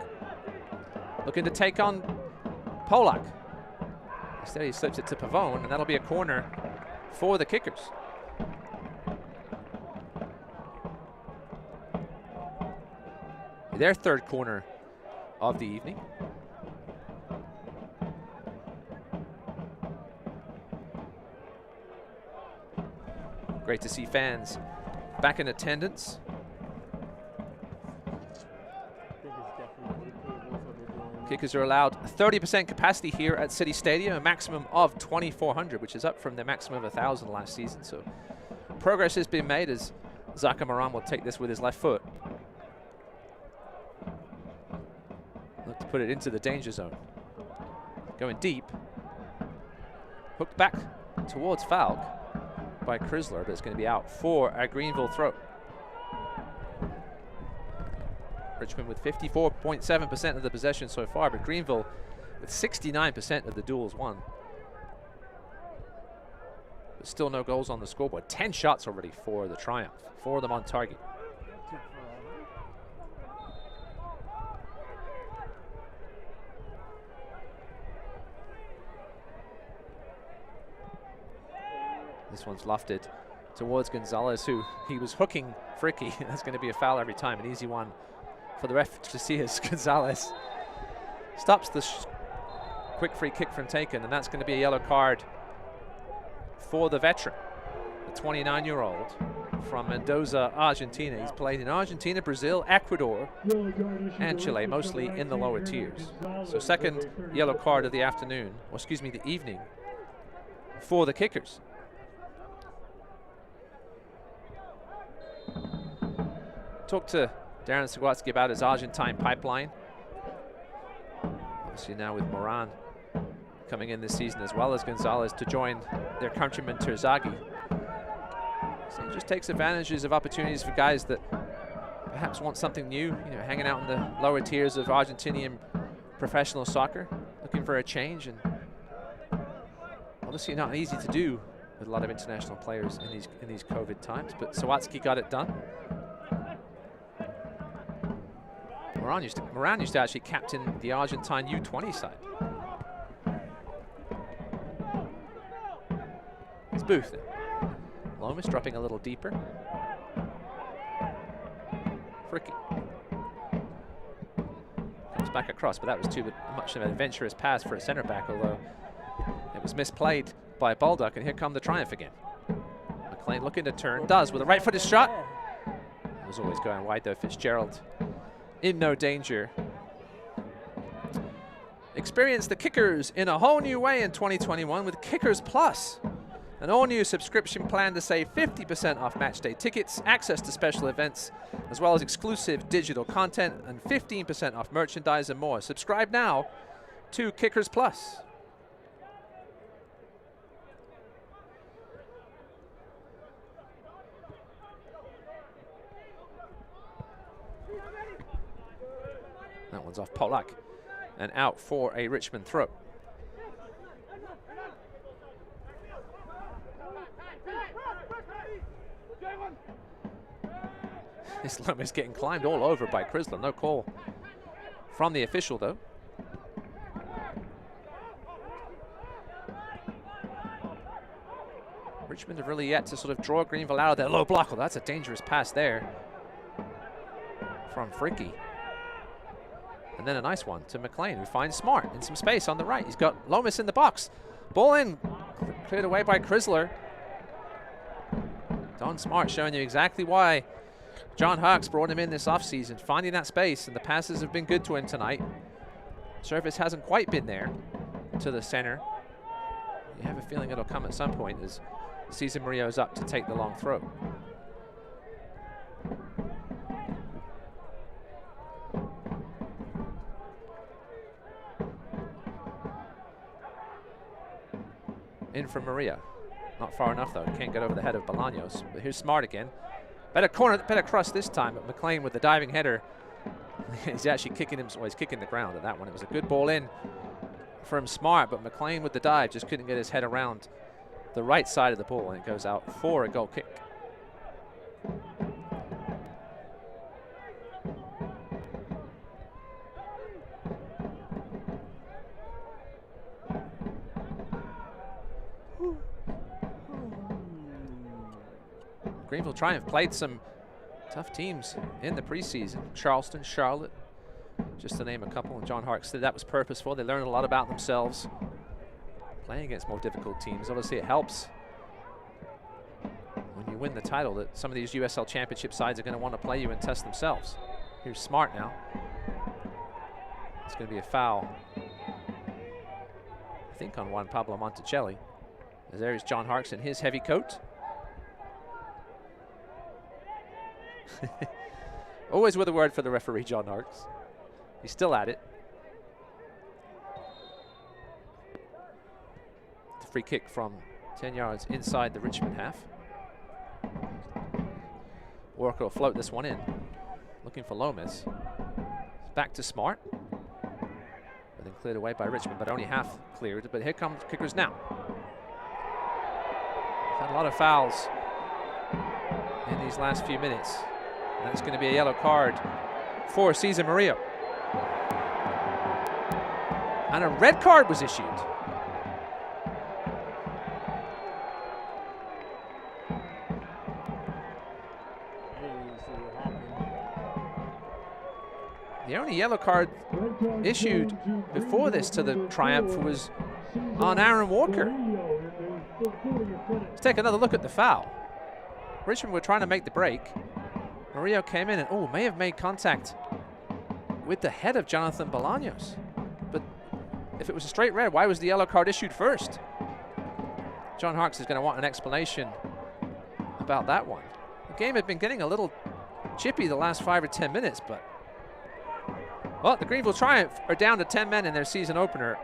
Looking to take on Polak. Instead, he slips it to Pavone, and that'll be a corner for the Kickers. Their 3rd corner of the evening. Great to see fans back in attendance. Kickers are allowed 30% capacity here at City Stadium, a maximum of 2,400, which is up from the maximum of 1,000 last season. So progress has been made as Zaka Moran will take this with his left foot. Look to put it into the danger zone. Going deep. Hooked back towards Falk. by Chrysler, but it's going to be out for a Greenville throw. Richmond with 54.7% of the possession so far, but Greenville with 69% of the duels won. But still no goals on the scoreboard. 10 shots already for the Triumph, 4 of them on target. This one's lofted towards Gonzalez, who he was hooking Fricky. That's going to be a foul every time, an easy one for the ref to see as Gonzalez stops the quick free kick from taken, and that's going to be a yellow card for the veteran, the 29-year-old from Mendoza, Argentina. He's played in Argentina, Brazil, Ecuador, and Chile, mostly in the lower tiers. So second yellow card of the afternoon, or excuse me, the evening, for the kickers. Talked to Darren Swatsky about his Argentine pipeline. Obviously now with Moran coming in this season, as well as Gonzalez, to join their countryman Terzaghi. So he just takes advantages of opportunities for guys that perhaps want something new, you know, hanging out in the lower tiers of Argentinian professional soccer, looking for a change, and obviously not easy to do with a lot of international players in these COVID times, but Swatsky got it done. Moran used to actually captain the Argentine U20 side. It's Booth now. Lomas dropping a little deeper. Fricky comes back across, but that was too much of an adventurous pass for a centre back, although it was misplayed by Baldock, and here come the Triumph again. McLean looking to turn, does with a right-footed shot. It was always going wide though. Fitzgerald in no danger. Experience the Kickers in a whole new way in 2021 with Kickers Plus, an all-new subscription plan to save 50% off matchday tickets, access to special events, as well as exclusive digital content, and 15% off merchandise and more. Subscribe now to Kickers Plus. That one's off Polak and out for a Richmond throw. This Lomas getting climbed all over by Chrysler. No call from the official though. Richmond have really yet to sort of draw Greenville out of their low block. Well, that's a dangerous pass there from Fricky. And then a nice one to McLean, who finds Smart in some space on the right. He's got Lomas in the box. Ball in, cleared away by Chrysler. Don Smart showing you exactly why John Hawks brought him in this offseason, finding that space, and the passes have been good to him tonight. Service hasn't quite been there to the center. You have a feeling it'll come at some point as Cesar Murillo's up to take the long throw. In from Maria. Not far enough though. Can't get over the head of Bolaños. But here's Smart again. Better corner, better cross this time, but McLean with the diving header. He's actually kicking him, well, he's kicking the ground at that one. It was a good ball in from Smart, but McLean with the dive just couldn't get his head around the right side of the ball, and it goes out for a goal kick. Greenville Triumph played some tough teams in the preseason. Charleston, Charlotte, just to name a couple. And John Hark said that was purposeful. They learned a lot about themselves playing against more difficult teams. Obviously, it helps when you win the title that some of these USL Championship sides are going to want to play you and test themselves. Here's Smart now. It's going to be a foul, I think, on Juan Pablo Monticelli. As there is John Harks in his heavy coat. Always with a word for the referee, John Harks. He's still at it. The free kick from 10 yards inside the Richmond half. Walker will float this one in. Looking for Lomas. Back to Smart. But then cleared away by Richmond, but only half cleared. But here comes kickers now. We've had a lot of fouls in these last few minutes. And that's going to be a yellow card for Cesar Murillo. And a red card was issued. The only yellow card issued before this to the Triumph was on Aaron Walker. Let's take another look at the foul. Richmond were trying to make the break. Murillo came in and, may have made contact with the head of Jonathan Bolaños. But if it was a straight red, why was the yellow card issued first? John Harkes is going to want an explanation about that one. The game had been getting a little chippy the last 5 or 10 minutes, but well, the Greenville Triumph are down to 10 men in their season opener.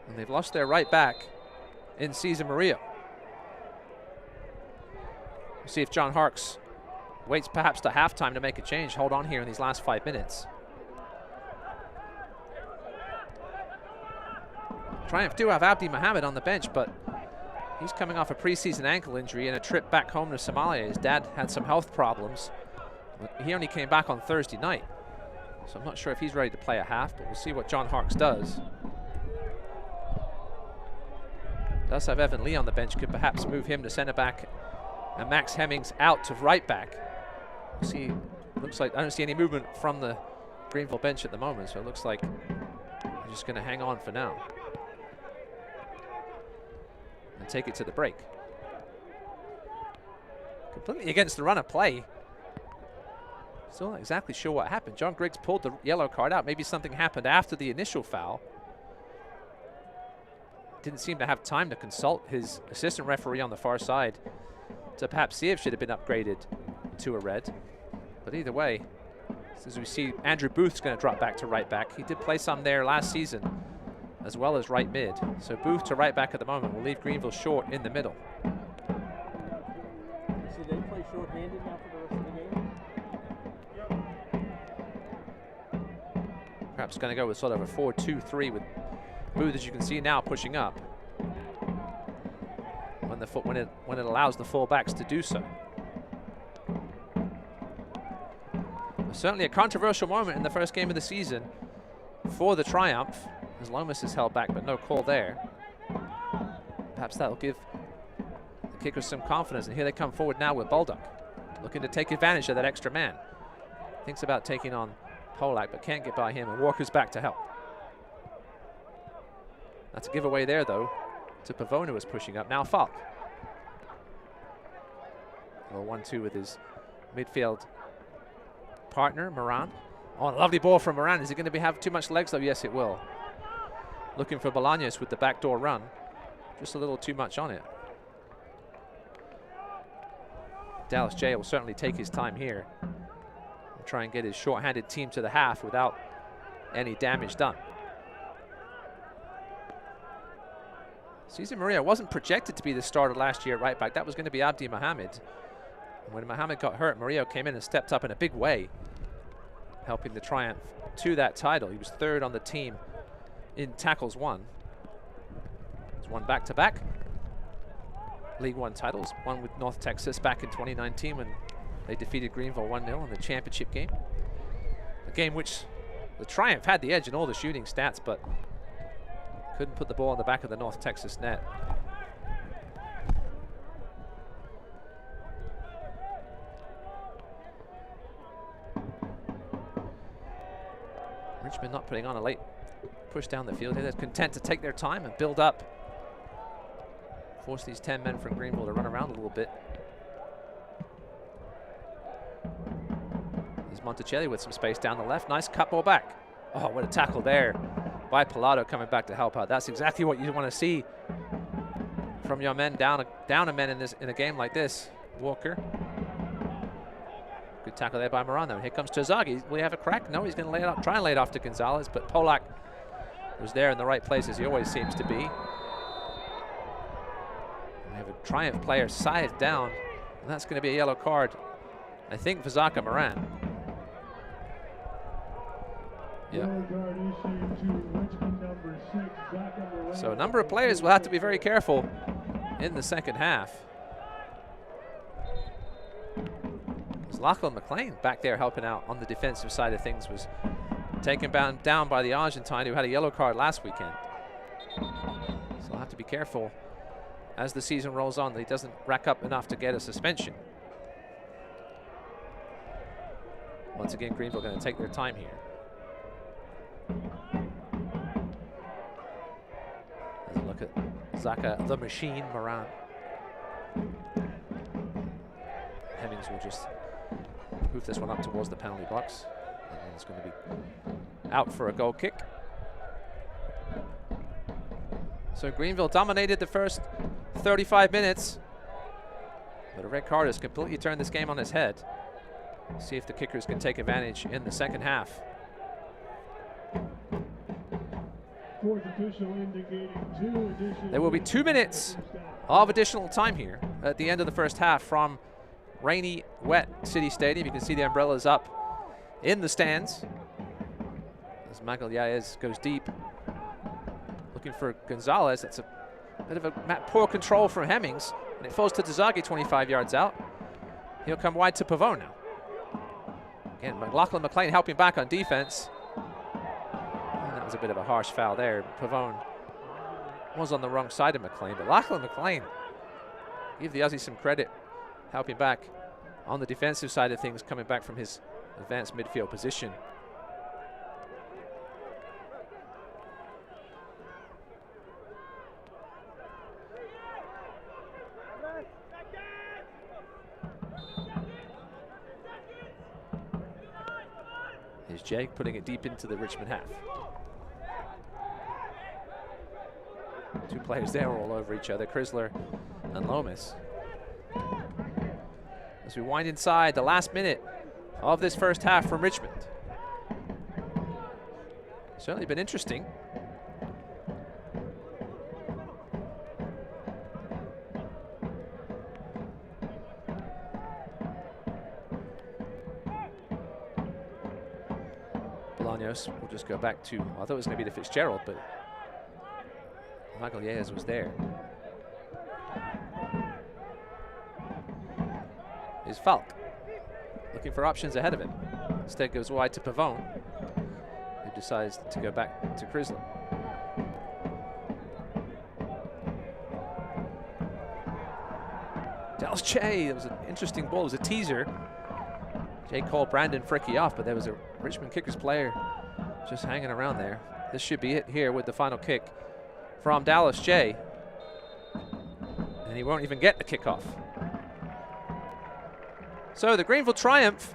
And they've lost their right back in Cesar Murillo. We'll see if John Harkes waits perhaps to halftime to make a change. Hold on here in these last 5 minutes. Triumph do have Abdi Mohammed on the bench, but he's coming off a preseason ankle injury and a trip back home to Somalia. His dad had some health problems. He only came back on Thursday night. So I'm not sure if he's ready to play a half, but we'll see what John Harkes does. Does have Evan Lee on the bench, could perhaps move him to center back and Max Hemmings out to right back. We'll see, looks like I don't see any movement from the Greenville bench at the moment, so it looks like they're just gonna hang on for now and take it to the break. Completely against the run of play. Still not exactly sure what happened. John Griggs pulled the yellow card out. Maybe something happened after the initial foul. Didn't seem to have time to consult his assistant referee on the far side to perhaps see if should have been upgraded to a red. But either way, as we see, Andrew Booth's going to drop back to right back. He did play some there last season, as well as right mid. So Booth to right back at the moment will leave Greenville short in the middle. So they play short-handed now for the rest of the game? Perhaps going to go with sort of a 4-2-3 with Booth, as you can see now, pushing up when it allows the fullbacks to do so. Certainly a controversial moment in the first game of the season for the Triumph, as Lomas is held back, but no call there. Perhaps that'll give the kickers some confidence, and here they come forward now with Baldock, looking to take advantage of that extra man. Thinks about taking on Polak, but can't get by him, and Walker's back to help. That's a giveaway there, though, to Pavona, who's pushing up. Now Falk. A 1-2 with his midfield partner, Moran. Oh, a lovely ball from Moran. Is it going to have too much legs, though? Yes, it will. Looking for Bolaños with the backdoor run. Just a little too much on it. Dallas J will certainly take his time here and try and get his short-handed team to the half without any damage done. Cesar Murillo wasn't projected to be the starter last year at right back. That was going to be Abdi Mohammed. And when Mohammed got hurt, Murillo came in and stepped up in a big way, helping the Triumph to that title. He was third on the team in tackles won. He's won back-to-back League One titles. One with North Texas back in 2019 when they defeated Greenville 1-0 in the championship game. A game which the Triumph had the edge in all the shooting stats, but couldn't put the ball in the back of the North Texas net. Richmond not putting on a late push down the field. They're content to take their time and build up. Force these 10 men from Greenville to run around a little bit. There's Monticelli with some space down the left. Nice cut ball back. Oh, what a tackle there by Pilato coming back to help out. That's exactly what you want to see from your men down a men in a game like this. Walker. Good Good tackle there by Morano. Here comes Terzaghi. Will he have a crack? No, he's going to lay it up, try and lay it off to Gonzalez, but Polak was there in the right place as he always seems to be. We have a Triumph player side down, and that's going to be a yellow card, I think, for Zaka Moran. Yeah. So a number of players will have to be very careful in the second half. Lachlan McLean back there helping out on the defensive side of things was taken down by the Argentine who had a yellow card last weekend. So I'll have to be careful as the season rolls on that he doesn't rack up enough to get a suspension. Once again, Greenville going to take their time here. Let's look at Zaka the Machine Moran. Hemmings will just move this one up towards the penalty box. And then it's going to be out for a goal kick. So Greenville dominated the first 35 minutes. But a red card has completely turned this game on its head. See if the kickers can take advantage in the second half. There will be 2 minutes of additional time here at the end of the first half from rainy, wet City Stadium. You can see the umbrellas up in the stands as Magalhaes goes deep, looking for Gonzalez. It's a bit of a poor control from Hemmings, and it falls to Terzaghi 25 yards out. He'll come wide to Pavone now. Again, Lachlan McLean helping back on defense. And that was a bit of a harsh foul there. Pavone was on the wrong side of McLean, but Lachlan McLean, give the Aussies some credit, helping back on the defensive side of things, coming back from his advanced midfield position. Here's Jake putting it deep into the Richmond half. Two players there all over each other, Chrysler and Lomas. As we wind inside the last minute of this first half from Richmond. Certainly been interesting. Bolaños will just go back to, I thought it was going to be to Fitzgerald, but Magalhaes was there. Is Falk looking for options ahead of him. Instead goes wide to Pavone, who decides to go back to Chrysler. Dallas Che, that was an interesting ball. It was a teaser. Jay called Brandon Fricky off, but there was a Richmond Kickers player just hanging around there. This should be it here with the final kick from Dallas J. And he won't even get the kickoff. So the Greenville Triumph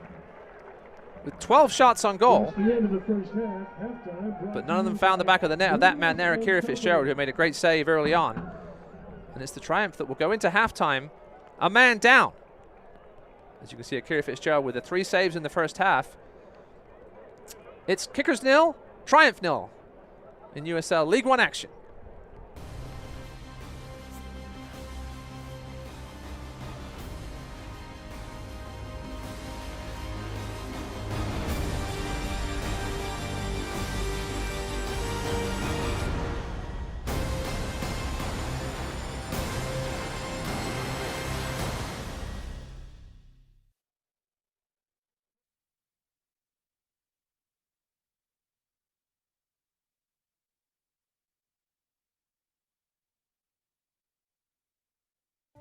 with 12 shots on goal, but none of them found the back of the net of that man there, Akira Fitzgerald, who made a great save early on. And it's the Triumph that will go into halftime a man down. As you can see, Akira Fitzgerald with the 3 saves in the first half. It's Kickers 0, Triumph 0 in USL League One action.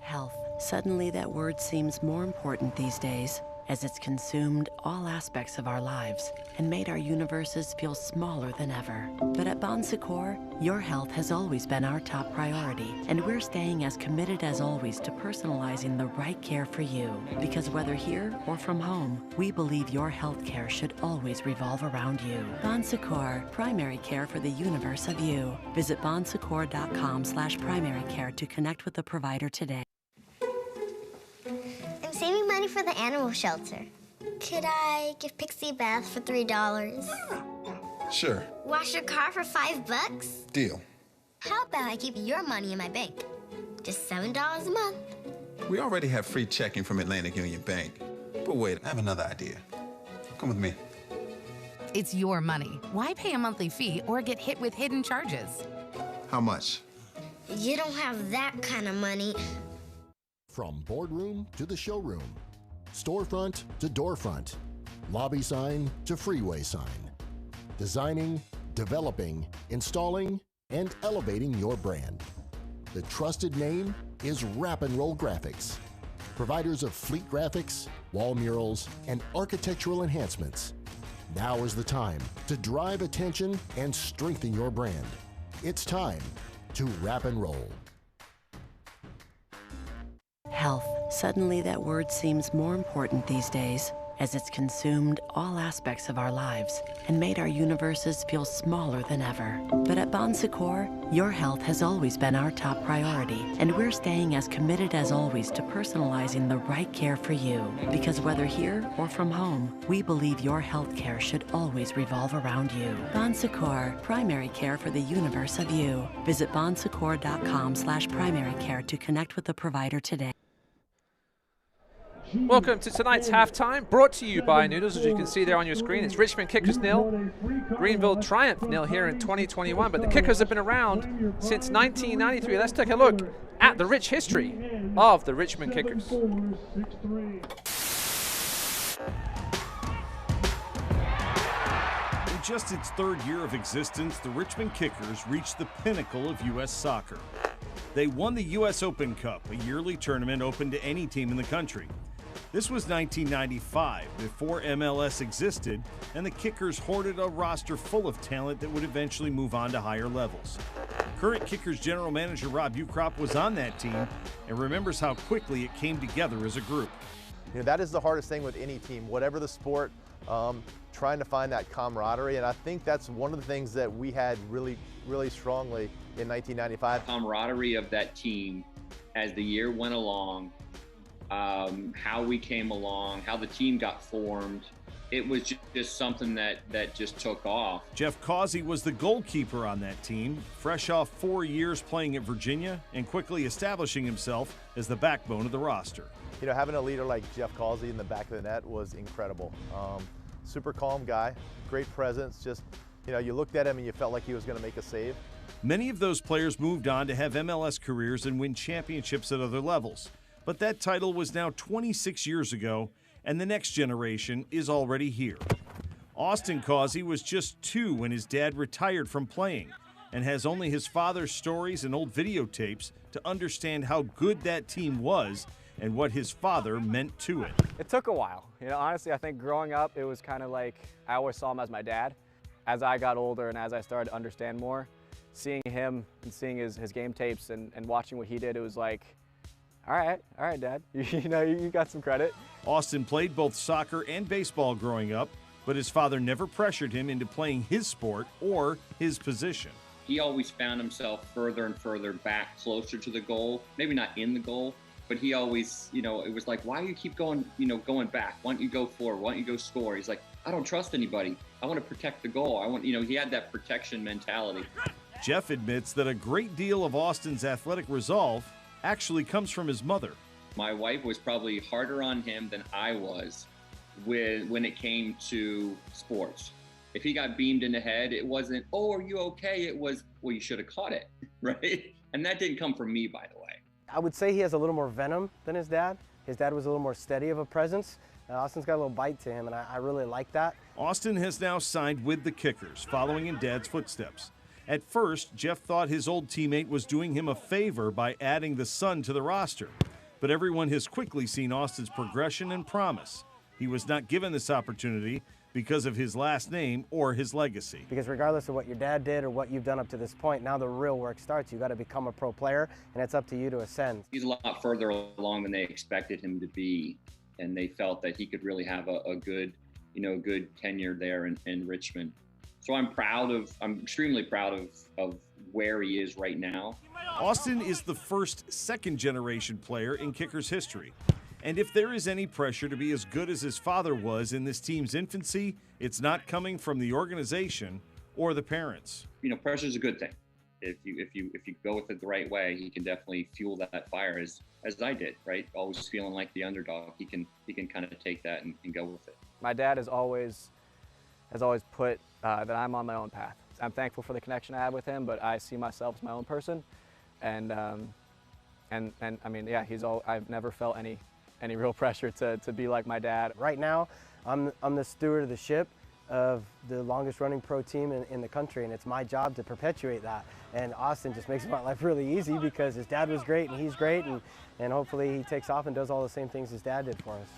Health. Suddenly that word seems more important these days, as it's consumed all aspects of our lives and made our universes feel smaller than ever. But at Bon Secours, your health has always been our top priority, and we're staying as committed as always to personalizing the right care for you. Because whether here or from home, we believe your health care should always revolve around you. Bon Secours, primary care for the universe of you. Visit bonsecours.com/primary care to connect with the provider today. I'm saving money for the animal shelter. Could I give Pixie a bath for $3? Sure. Wash your car for $5? Deal. How about I keep your money in my bank? Just $7 a month. We already have free checking from Atlantic Union Bank. But wait, I have another idea. Come with me. It's your money. Why pay a monthly fee or get hit with hidden charges? How much? You don't have that kind of money. From boardroom to the showroom, storefront to doorfront, lobby sign to freeway sign. Designing, developing, installing, and elevating your brand. The trusted name is Wrap and Roll Graphics. Providers of fleet graphics, wall murals, and architectural enhancements. Now is the time to drive attention and strengthen your brand. It's time to Wrap and Roll. Health. Suddenly that word seems more important these days, as it's consumed all aspects of our lives and made our universes feel smaller than ever. But at Bon Secours, your health has always been our top priority, and we're staying as committed as always to personalizing the right care for you. Because whether here or from home, we believe your health care should always revolve around you. Bon Secours, primary care for the universe of you. Visit bonsecours.com/primary care to connect with a provider today. Welcome to tonight's halftime, brought to you by Noodles. As you can see there on your screen, it's Richmond Kickers 0, Greenville Triumph 0 here in 2021. But the Kickers have been around since 1993. Let's take a look at the rich history of the Richmond Kickers. In just its third year of existence, the Richmond Kickers reached the pinnacle of U.S. soccer. They won the U.S. Open Cup, a yearly tournament open to any team in the country. This was 1995, before MLS existed, and the Kickers hoarded a roster full of talent that would eventually move on to higher levels. Current Kickers general manager Rob Ukrop was on that team and remembers how quickly it came together as a group. You know, that is the hardest thing with any team, whatever the sport, trying to find that camaraderie, and I think that's one of the things that we had really strongly in 1995. Camaraderie of that team as the year went along, how we came along, how the team got formed. It was just something that just took off. Jeff Causey was the goalkeeper on that team, fresh off 4 years playing at Virginia and quickly establishing himself as the backbone of the roster. You know, having a leader like Jeff Causey in the back of the net was incredible. Super calm guy, great presence, just, you know, you looked at him and you felt like he was going to make a save. Many of those players moved on to have MLS careers and win championships at other levels. But that title was now 26 years ago, and the next generation is already here. Austin Causey was just 2 when his dad retired from playing, and has only his father's stories and old videotapes to understand how good that team was and what his father meant to it. It took a while. You know, honestly, I think growing up, it was kind of like I always saw him as my dad. As I got older and as I started to understand more, seeing him and seeing his game tapes and watching what he did, it was like, all right, Dad, you know, you got some credit. Austin played both soccer and baseball growing up, but his father never pressured him into playing his sport or his position. He always found himself further and further back, closer to the goal, maybe not in the goal, but he always, you know, it was like, why do you keep going back? Why don't you go forward? Why don't you go score? He's like, I don't trust anybody. I want to protect the goal. He had that protection mentality. Jeff admits that a great deal of Austin's athletic resolve actually comes from his mother. My wife was probably harder on him than I was when it came to sports. If he got beamed in the head, it wasn't, oh, are you okay? It was, well, you should have caught it, right? And that didn't come from me, by the way. I would say he has a little more venom than his dad. His dad was a little more steady of a presence. Austin's got a little bite to him, and I really like that. Austin has now signed with the Kickers, following in Dad's footsteps. At first, Jeff thought his old teammate was doing him a favor by adding the son to the roster. But everyone has quickly seen Austin's progression and promise. He was not given this opportunity because of his last name or his legacy. Because regardless of what your dad did or what you've done up to this point, now the real work starts. You've got to become a pro player, and it's up to you to ascend. He's a lot further along than they expected him to be, and they felt that he could really have a good tenure there in Richmond. So I'm extremely proud of where he is right now. Austin is the first second-generation player in Kickers history. And if there is any pressure to be as good as his father was in this team's infancy, it's not coming from the organization or the parents. You know, pressure is a good thing. If you go with it the right way, he can definitely fuel that fire as I did, right? Always feeling like the underdog. He can kind of take that and go with it. My dad has always put that I'm on my own path. I'm thankful for the connection I have with him, but I see myself as my own person, and I mean, yeah, I've never felt any real pressure to be like my dad. Right now, I'm the steward of the ship of the longest running pro team in the country, and it's my job to perpetuate that. And Austin just makes my life really easy because his dad was great and he's great, and hopefully he takes off and does all the same things his dad did for us.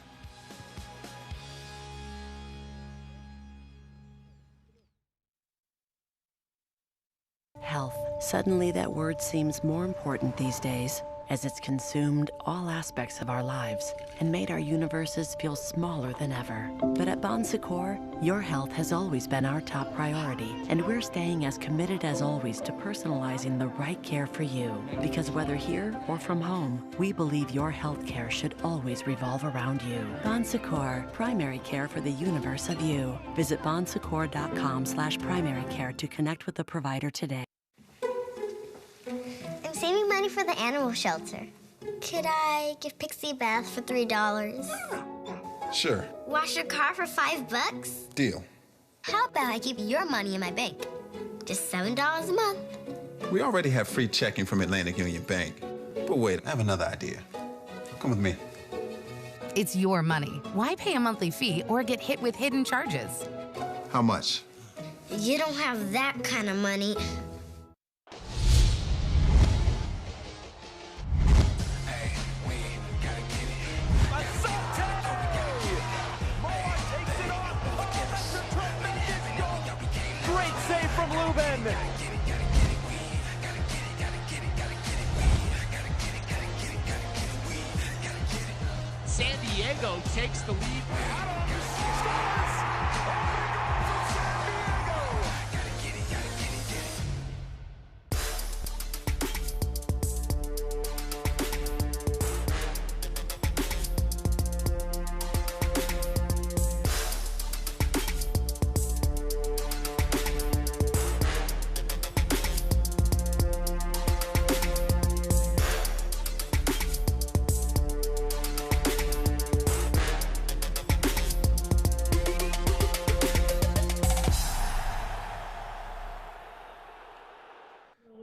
Health. Suddenly that word seems more important these days, as it's consumed all aspects of our lives and made our universes feel smaller than ever. But at Bon Secours, your health has always been our top priority, and we're staying as committed as always to personalizing the right care for you. Because whether here or from home, we believe your health care should always revolve around you. Bon Secours, primary care for the universe of you. Visit bonsecours.com/primary care to connect with the provider today. I'm saving money for the animal shelter. Could I give Pixie a bath for $3? Sure. Wash your car for $5? Deal. How about I keep your money in my bank? Just $7 a month. We already have free checking from Atlantic Union Bank. But wait, I have another idea. Come with me. It's your money. Why pay a monthly fee or get hit with hidden charges? How much? You don't have that kind of money. Great save from Lubin. San Diego takes the lead. Adams scores!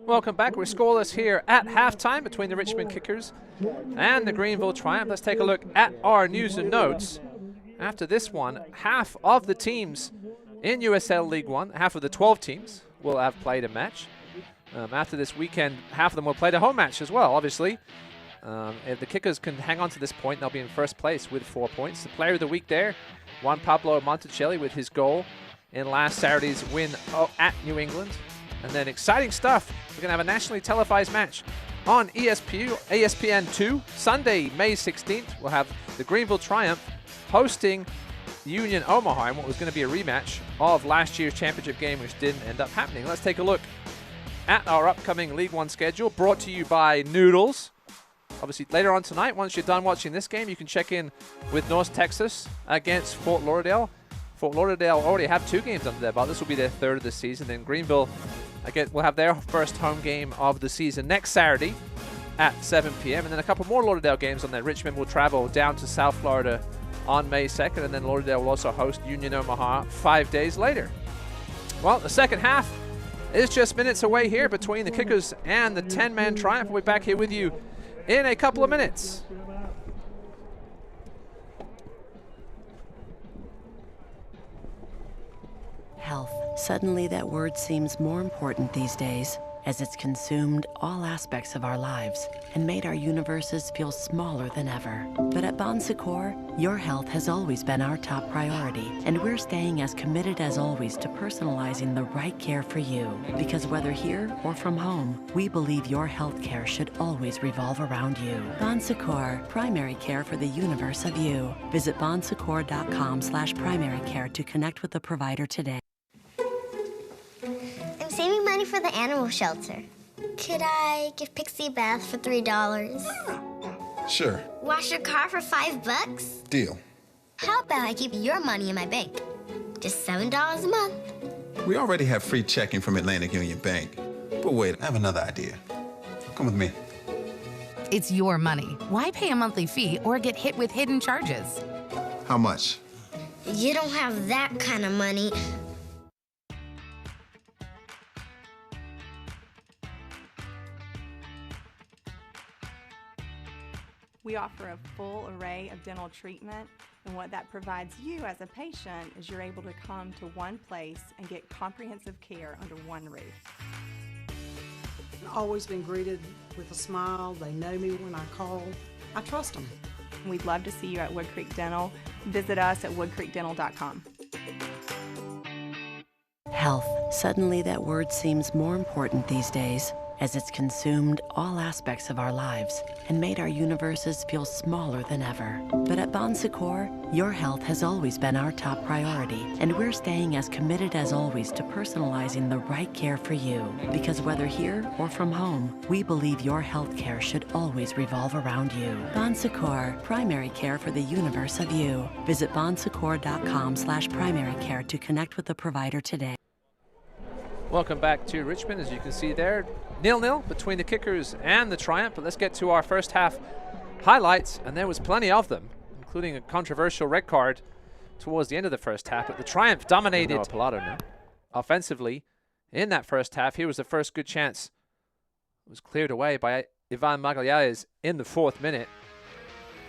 Welcome back. We're scoreless here at halftime between the Richmond Kickers and the Greenville Triumph. Let's take a look at our news and notes. After this one, half of the teams in USL League One, half of the 12 teams, will have played a match. After this weekend, half of them will play a home match as well, obviously. If the Kickers can hang on to this point, they'll be in first place with 4 points. The player of the week there, Juan Pablo Monticelli, with his goal in last Saturday's win at New England. And then exciting stuff. We're going to have a nationally televised match on ESPN2 Sunday, May 16th. We'll have the Greenville Triumph hosting Union Omaha in what was going to be a rematch of last year's championship game, which didn't end up happening. Let's take a look at our upcoming League One schedule, brought to you by Noodles. Obviously, later on tonight, once you're done watching this game, you can check in with North Texas against Fort Lauderdale. Fort Lauderdale already have 2 games under their belt. This will be their 3rd of the season. Then Greenville, will have their first home game of the season next Saturday at 7 p.m. And then a couple more Lauderdale games on there. Richmond will travel down to South Florida on May 2nd, and then Lauderdale will also host Union Omaha 5 days later. Well, the second half is just minutes away here between the Kickers and the 10-man Triumph. We'll be back here with you in a couple of minutes. Health. Suddenly that word seems more important these days, as it's consumed all aspects of our lives and made our universes feel smaller than ever. But at Bon Secours, your health has always been our top priority, and we're staying as committed as always to personalizing the right care for you. Because whether here or from home, we believe your health care should always revolve around you. Bon Secours, primary care for the universe of you. Visit bonsecours.com/primary care to connect with the provider today. I'm saving money for the animal shelter. Could I give Pixie a bath for $3? Sure. Wash your car for $5? Deal. How about I keep your money in my bank? Just $7 a month. We already have free checking from Atlantic Union Bank. But wait, I have another idea. Come with me. It's your money. Why pay a monthly fee or get hit with hidden charges? How much? You don't have that kind of money. We offer a full array of dental treatment, and what that provides you as a patient is you're able to come to one place and get comprehensive care under one roof. I've always been greeted with a smile. They know me when I call. I trust them. We'd love to see you at Wood Creek Dental. Visit us at woodcreekdental.com. Health. Suddenly that word seems more important these days, as it's consumed all aspects of our lives and made our universes feel smaller than ever. But at Bon Secours, your health has always been our top priority, and we're staying as committed as always to personalizing the right care for you. Because whether here or from home, we believe your health care should always revolve around you. Bon Secours, primary care for the universe of you. Visit bonsecours.com/primary care to connect with the provider today. Welcome back to Richmond. As you can see there, 0-0 between the Kickers and the Triumph. But let's get to our first half highlights, and there was plenty of them, including a controversial red card towards the end of the first half. But the Triumph dominated offensively in that first half. Here was the first good chance. It was cleared away by Ivan Magalhaes in the 4th minute.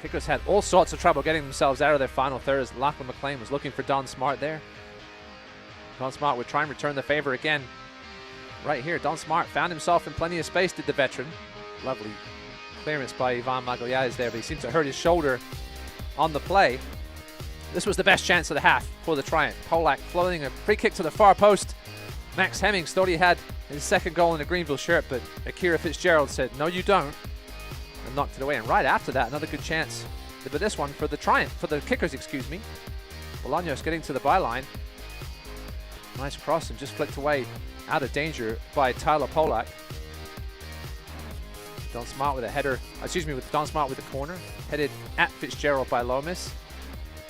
Kickers had all sorts of trouble getting themselves out of their final third as Lachlan McLean was looking for Don Smart there. Don Smart would try and return the favor again. Right here, Don Smart found himself in plenty of space, did the veteran. Lovely clearance by Ivan Magalhaes there, but he seemed to hurt his shoulder on the play. This was the best chance of the half for the Triumph. Polak floating a free kick to the far post. Max Hemmings thought he had his second goal in the Greenville shirt, but Akira Fitzgerald said, "No, you don't," and knocked it away. And right after that, another good chance. But this one for the Triumph, for the Kickers, excuse me. Bolaños getting to the byline. Nice cross and just flicked away out of danger by Tyler Polak. Don Smart with a header, with Don Smart with the corner, headed at Fitzgerald by Lomas.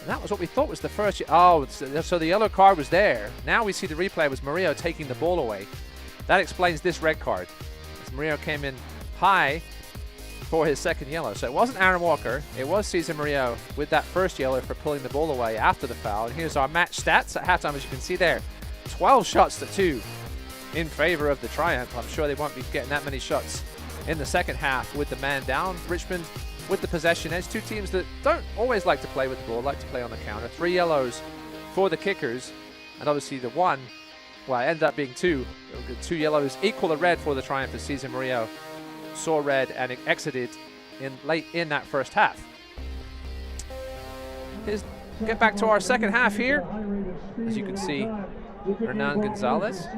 And that was what we thought was the first. Oh, so the yellow card was there. Now we see the replay was Murillo taking the ball away. That explains this red card, as Murillo came in high for his second yellow. So it wasn't Aaron Walker, it was Cesar Murillo with that first yellow for pulling the ball away after the foul. And here's our match stats at halftime, as you can see there. 12 shots to 2 in favor of the Triumph. I'm sure they won't be getting that many shots in the second half with the man down. Richmond with the possession edge. Two teams that don't always like to play with the ball, like to play on the counter. 3 yellows for the Kickers, and obviously the one, well, it ended up being 2. 2 yellows equal the red for the Triumph as Cesar Murillo saw red and exited late in that first half. Get back to our second half here. As you can see, Hernan Gonzalez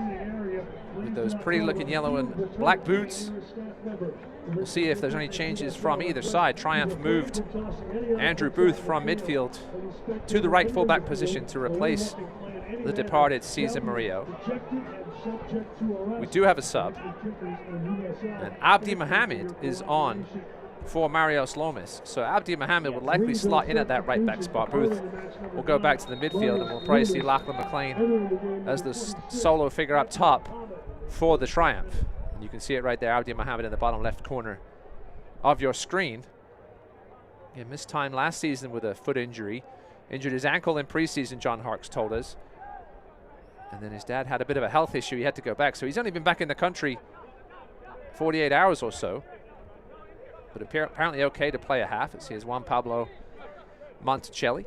with those pretty looking yellow and black boots. We'll see if there's any changes from either side. Triumph moved Andrew Booth from midfield to the right fullback position to replace the departed Cesar Murillo. We do have a sub, and Abdi Mohamed is on for Marios Lomas. So Abdi Mohamed will likely slot in at that right back spot. Booth will go back to the midfield, and we'll probably see Lachlan McLean as the solo figure up top for the Triumph. And you can see it right there, Abdi Mohamed in the bottom left corner of your screen. He missed time last season with a foot injury. Injured his ankle in preseason, John Harks told us. And then his dad had a bit of a health issue. He had to go back. So he's only been back in the country 48 hours or so. But apparently okay to play a half. It's here's Juan Pablo Monticelli.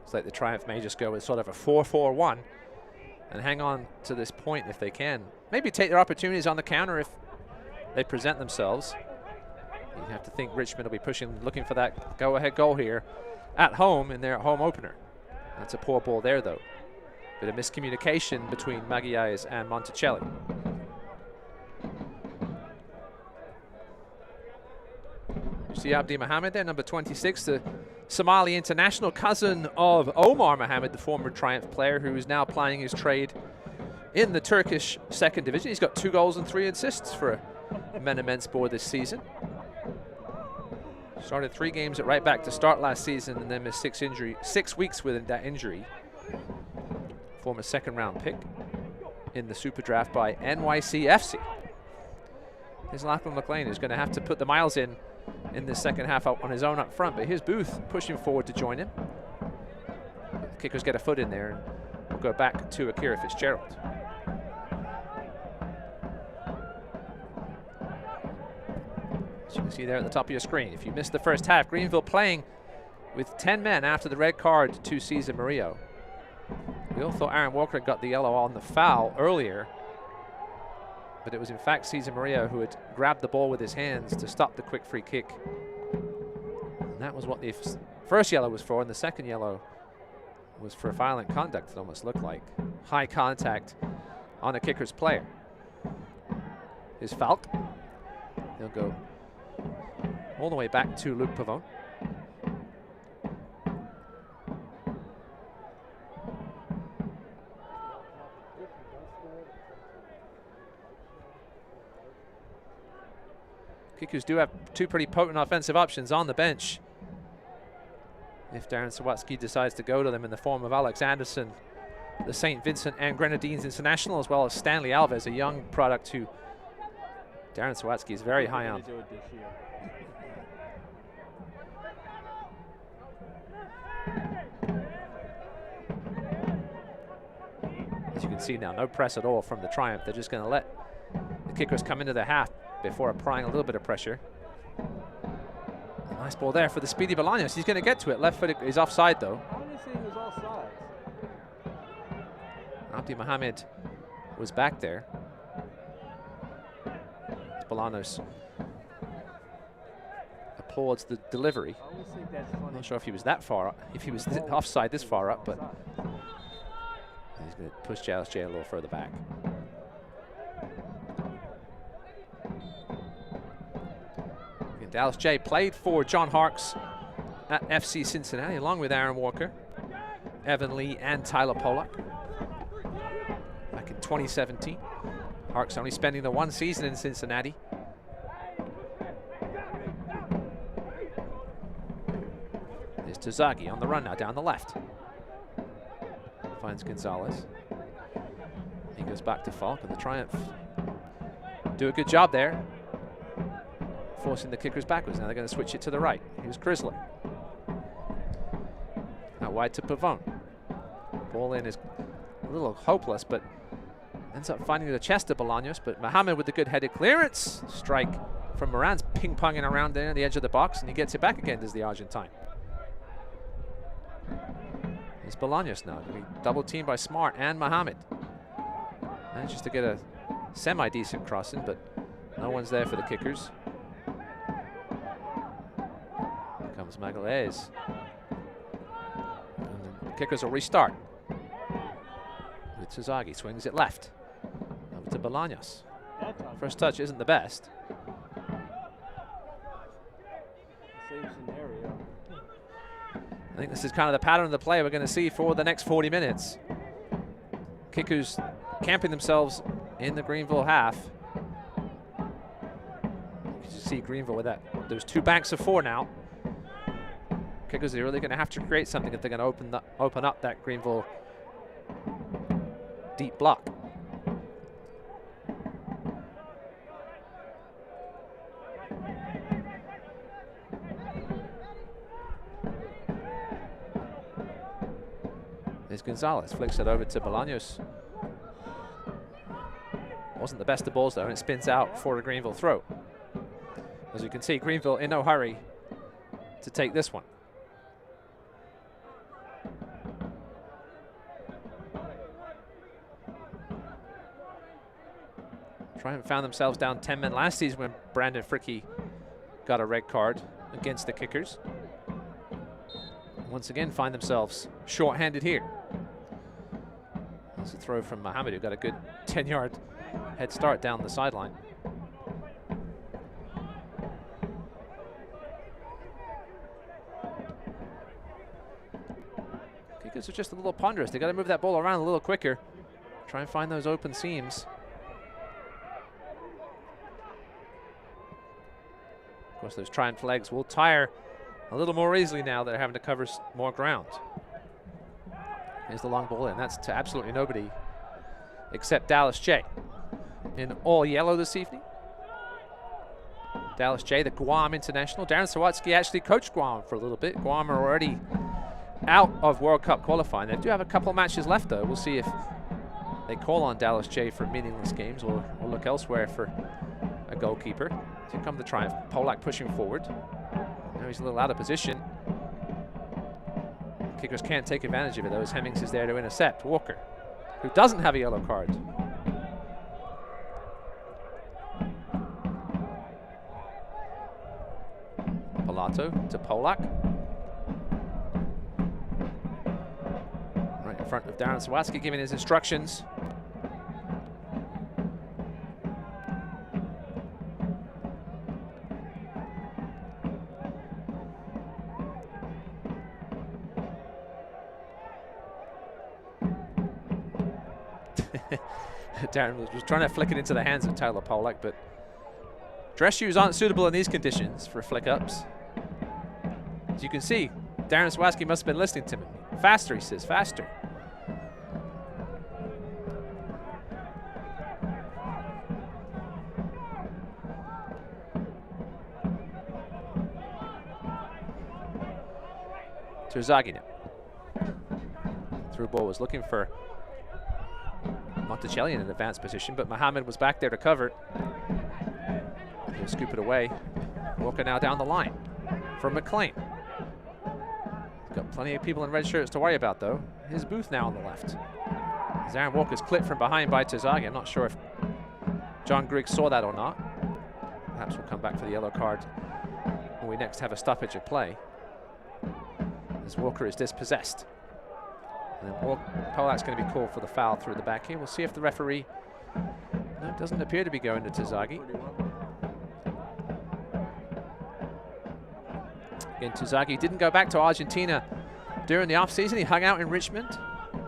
It's like the Triumph may just go with sort of a 4-4-1 and hang on to this point if they can. Maybe take their opportunities on the counter if they present themselves. You have to think Richmond will be pushing, looking for that go-ahead goal here at home in their home opener. That's a poor ball there, though. Bit of miscommunication between Magalhaes and Monticelli. You see Abdi Mohamed there, number 26, the Somali international, cousin of Omar Mohamed, the former Triumph player who is now plying his trade in the Turkish second division. He's got 2 goals and 3 assists for Menemenspor this season. Started 3 games at right back to start last season and then missed 6 weeks with that injury. Former second-round pick in the Super Draft by NYCFC. Here's Lachlan McLean, who's going to have to put the miles in this second half on his own up front, but here's Booth pushing forward to join him. The kickers get a foot in there, and we'll go back to Akira Fitzgerald. As you can see there at the top of your screen, if you missed the first half, Greenville playing with 10 men after the red card to Cesar Murillo. We all thought Aaron Walker got the yellow on the foul earlier, but it was in fact Cesar Murillo who had grabbed the ball with his hands to stop the quick free kick. And that was what the first yellow was for, and the second yellow was for violent conduct, it almost looked like. High contact on a kicker's player. Here's Falk. He'll go all the way back to Luc Pavone. Kickers do have 2 pretty potent offensive options on the bench if Darren Sawatsky decides to go to them in the form of Alex Anderson, the St. Vincent and Grenadines international, as well as Stanley Alves, a young product who Darren Sawatsky is very high on. As you can see now, no press at all from the Triumph. They're just going to let the kickers come into the half before applying a little bit of pressure. Nice ball there for the speedy Bolaños. He's going to get to it. Left foot is offside though. How did you say he was offside? Abdi Mohamed was back there. Bolaños applauds the delivery. I'm not sure if he was that far up, if he was offside this far up, but he's going to push Giles J a little further back. And Dallas J played for John Harkes at FC Cincinnati, along with Aaron Walker, Evan Lee, and Tyler Pollock back in 2017. Harkes only spending the 1 season in Cincinnati. There's Tazagi on the run now, down the left. Finds Gonzalez. He goes back to Falk, and the Triumph do a good job there, forcing the kickers backwards. Now they're going to switch it to the right. Here's Chrysler. Out wide to Pavone. Ball in is a little hopeless, but ends up finding the chest of Bolaños, but Mohamed with the good headed clearance. Strike from Moran's ping-ponging around there on the edge of the box, and he gets it back again, does the Argentine. It's Bolaños now. Going to be double teamed by Smart and Mohamed. Manages to get a semi-decent crossing, but no one's there for the kickers. Here comes Magalhaes. And the kickers will restart. With Tazagi, swings it left. Over to Bolaños. First touch isn't the best. I think this is kind of the pattern of the play we're going to see for the next 40 minutes. Kickers camping themselves in the Greenville half. You can see Greenville with that. There's 2 banks of 4 now. Kickers are really going to have to create something if they're going to open up that Greenville deep block. There's Gonzalez, flicks it over to Bolaños. Wasn't the best of balls though, and it spins out for a Greenville throw. As you can see, Greenville in no hurry to take this one. Triumph found themselves down 10 men last season when Brandon Fricke got a red card against the kickers. Once again find themselves short-handed here. There's a throw from Mohamed, who got a good 10-yard head start down the sideline. Kickers are just a little ponderous. They got to move that ball around a little quicker Try and find those open seams. Of course, those Triumph legs will tire a little more easily now that they're having to cover more ground. Here's the long ball in. That's to absolutely nobody except Dallas J. In all yellow this evening. Dallas J, the Guam international. Darren Sawatsky actually coached Guam for a little bit. Guam are already out of World Cup qualifying. They do have a couple matches left, though. We'll see if they call on Dallas J for meaningless games or look elsewhere for a goalkeeper. Here come the Triumph. Polak pushing forward. Now he's a little out of position. Kickers can't take advantage of it, though, as Hemmings is there to intercept. Walker, who doesn't have a yellow card. Pilato to Polak. Right in front of Darren Sawatsky giving his instructions. Darren was trying to flick it into the hands of Tyler Polak, but dress shoes aren't suitable in these conditions for flick-ups. As you can see, Darren Sawatsky must have been listening to me. Faster, he says, faster. Terzaghi now. Through ball was looking for Monticelli in an advanced position, but Mohammed was back there to cover it. He'll scoop it away. Walker now down the line for McLean. Got plenty of people in red shirts to worry about, though. His booth now on the left. As Aaron Walker's clipped from behind by Terzaghi. I'm not sure if John Griggs saw that or not. Perhaps we'll come back for the yellow card when we next have a stoppage of play, as Walker is dispossessed. And then Polak's going to be called for the foul through the back here. We'll see if the referee... No, it doesn't appear to be going to Terzaghi. Again, Terzaghi didn't go back to Argentina during the offseason. He hung out in Richmond.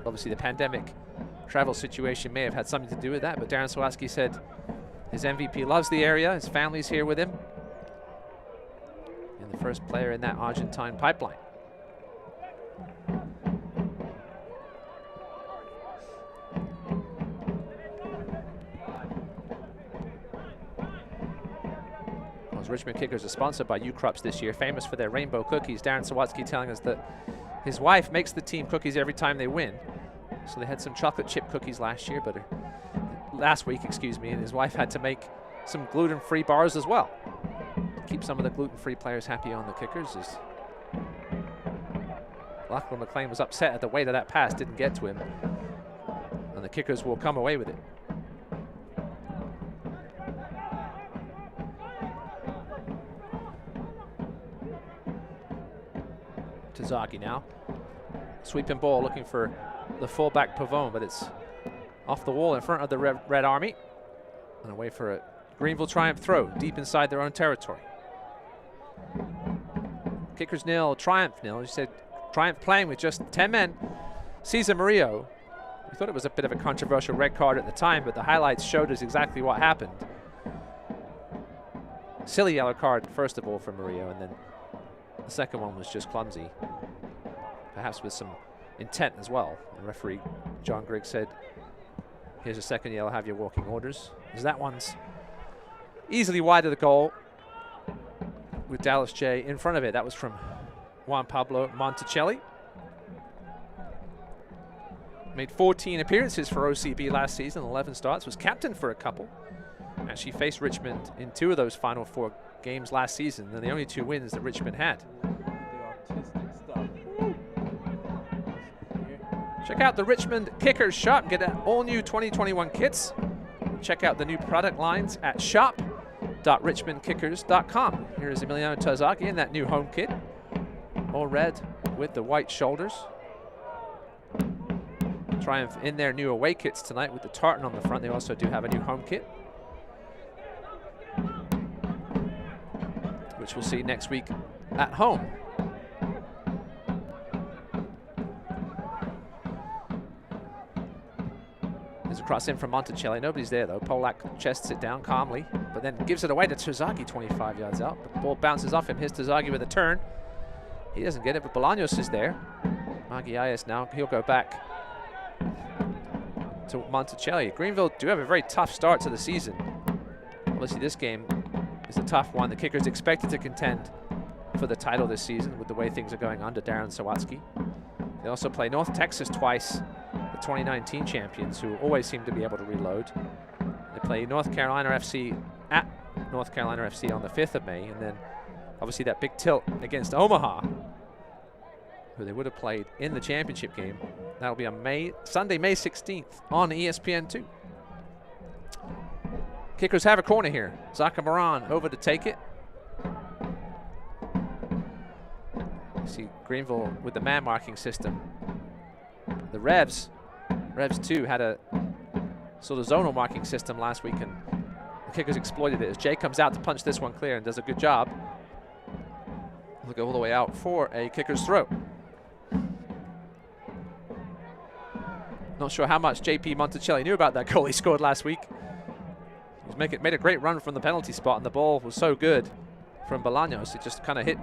Obviously, the pandemic travel situation may have had something to do with that, but Darren Sawatsky said his MVP loves the area. His family's here with him. And the first player in that Argentine pipeline. Richmond Kickers are sponsored by U-Crops this year, famous for their rainbow cookies. Darren Sawatsky telling us that his wife makes the team cookies every time they win. So they had some chocolate chip cookies last week, excuse me, and his wife had to make some gluten-free bars as well. Keep some of the gluten-free players happy on the Kickers. As Lachlan McLean was upset at the way that pass didn't get to him, and the Kickers will come away with it. Terzaghi now. Sweeping ball looking for the fullback Pavone, but it's off the wall in front of the Red Army. And away for a Greenville Triumph throw deep inside their own territory. Kickers nil, Triumph nil. You said Triumph playing with just 10 men. Cesar Murillo. We thought it was a bit of a controversial red card at the time, but the highlights showed us exactly what happened. Silly yellow card, first of all, for Murillo, and then the second one was just clumsy, perhaps with some intent as well. The referee, John Griggs, said, here's a second yellow, have your walking orders. As that one's easily wide of the goal with Dallas J in front of it. That was from Juan Pablo Monticelli. Made 14 appearances for OCB last season, 11 starts, was captain for a couple. Actually faced Richmond in 2 of those final 4 games last season, and the only 2 wins that Richmond had. Check out the Richmond Kickers shop. Get all new 2021 kits. Check out the new product lines at shop.richmondkickers.com. Here is Emiliano Terzaghi in that new home kit. All red with the white shoulders. Triumph in their new away kits tonight with the tartan on the front. They also do have a new home kit, which we'll see next week at home. There's a cross in from Monticelli. Nobody's there, though. Polak chests it down calmly, but then gives it away to Terzaghi 25 yards out. But the ball bounces off him. Here's Terzaghi with a turn. He doesn't get it, but Bolaños is there. Magiayes now. He'll go back to Monticelli. Greenville do have a very tough start to the season. Obviously, this game is a tough one. The Kickers expected to contend for the title this season with the way things are going under Darren Sawatsky. They also play North Texas twice, the 2019 champions, who always seem to be able to reload. They play North Carolina FC at North Carolina FC on the 5th of May, and then obviously that big tilt against Omaha, who they would have played in the championship game. That'll be on Sunday, May 16th on ESPN2. Kickers have a corner here. Zaka Moran over to take it. You see Greenville with the man marking system. The Revs 2 had a sort of zonal marking system last week, and the Kickers exploited it as Jay comes out to punch this one clear and does a good job. He'll go all the way out for a Kickers throw. Not sure how much JP Monticelli knew about that goal he scored last week. He's made a great run from the penalty spot, and the ball was so good from Bolaños, it just kind of hit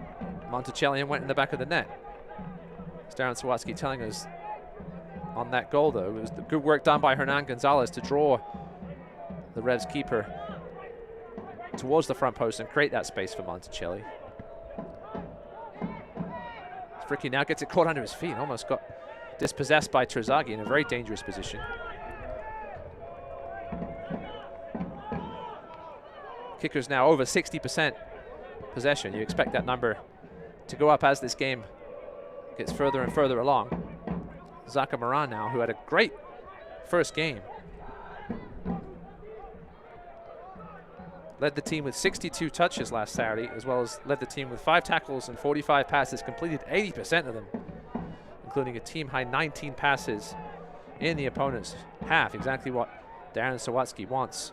Monticelli and went in the back of the net. As Darren Sawatsky telling us on that goal, though, it was the good work done by Hernan Gonzalez to draw the Revs keeper towards the front post and create that space for Monticelli. Fricky now gets it caught under his feet, almost got dispossessed by Terzaghi in a very dangerous position. Kickers now over 60% possession. You expect that number to go up as this game gets further and further along. Zaka Moran now, who had a great first game, led the team with 62 touches last Saturday, as well as led the team with 5 tackles and 45 passes, completed 80% of them, including a team-high 19 passes in the opponent's half, exactly what Darren Sawatsky wants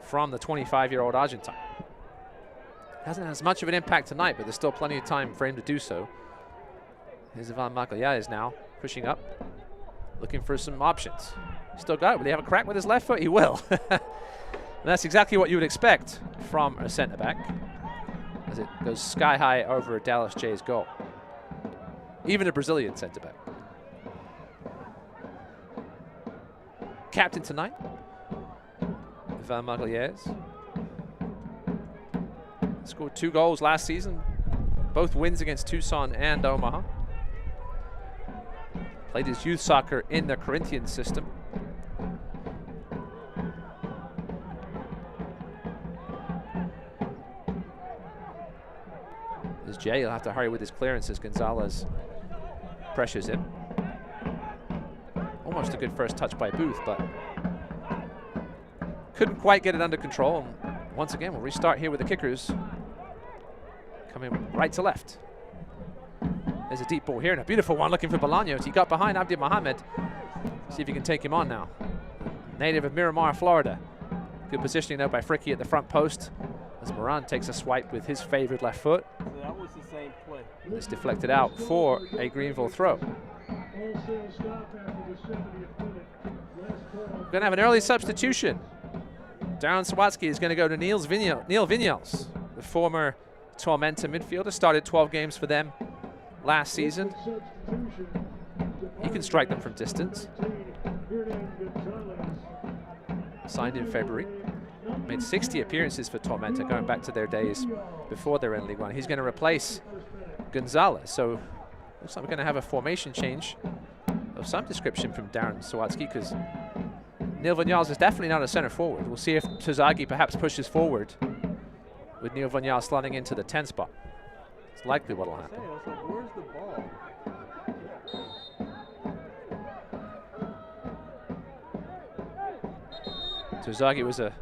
from the 25-year-old Argentine. Hasn't had as much of an impact tonight, but there's still plenty of time for him to do so. Here's Ivan Magallanes now pushing up, looking for some options. Still got it. Will he have a crack with his left foot? He will. And that's exactly what you would expect from a centre back, as it goes sky high over Dallas Jay's goal. Even a Brazilian centre back. Captain tonight, Ivan Magallanes. Scored 2 goals last season, both wins against Tucson and Omaha. Played his youth soccer in the Corinthians system. As Jay will have to hurry with his clearance as Gonzalez pressures him. Almost a good first touch by Booth, but couldn't quite get it under control. And once again, we'll restart here with the Kickers coming right to left. There's a deep ball here and a beautiful one looking for Bolaños. He got behind Abdi Mohamed. See if he can take him on now. Native of Miramar, Florida. Good positioning though by Fricky at the front post as Moran takes a swipe with his favored left foot. So that was the same play. It's deflected out for a Greenville throw. We're going to have an early substitution. Darren Sawatsky is going to go to Neil Vinyals, the former Tormenta midfielder. Started 12 games for them last season. He can strike them from distance. Signed in February. Made 60 appearances for Tormenta going back to their days before they were in League One. He's going to replace Gonzalez. So looks like we're going to have a formation change of some description from Darren Sawatsky, because Neil Vinyals is definitely not a center forward. We'll see if Terzaghi perhaps pushes forward with Neil Vinyals slotting into the 10 spot. It's likely what will happen. Where's the ball? Terzaghi was a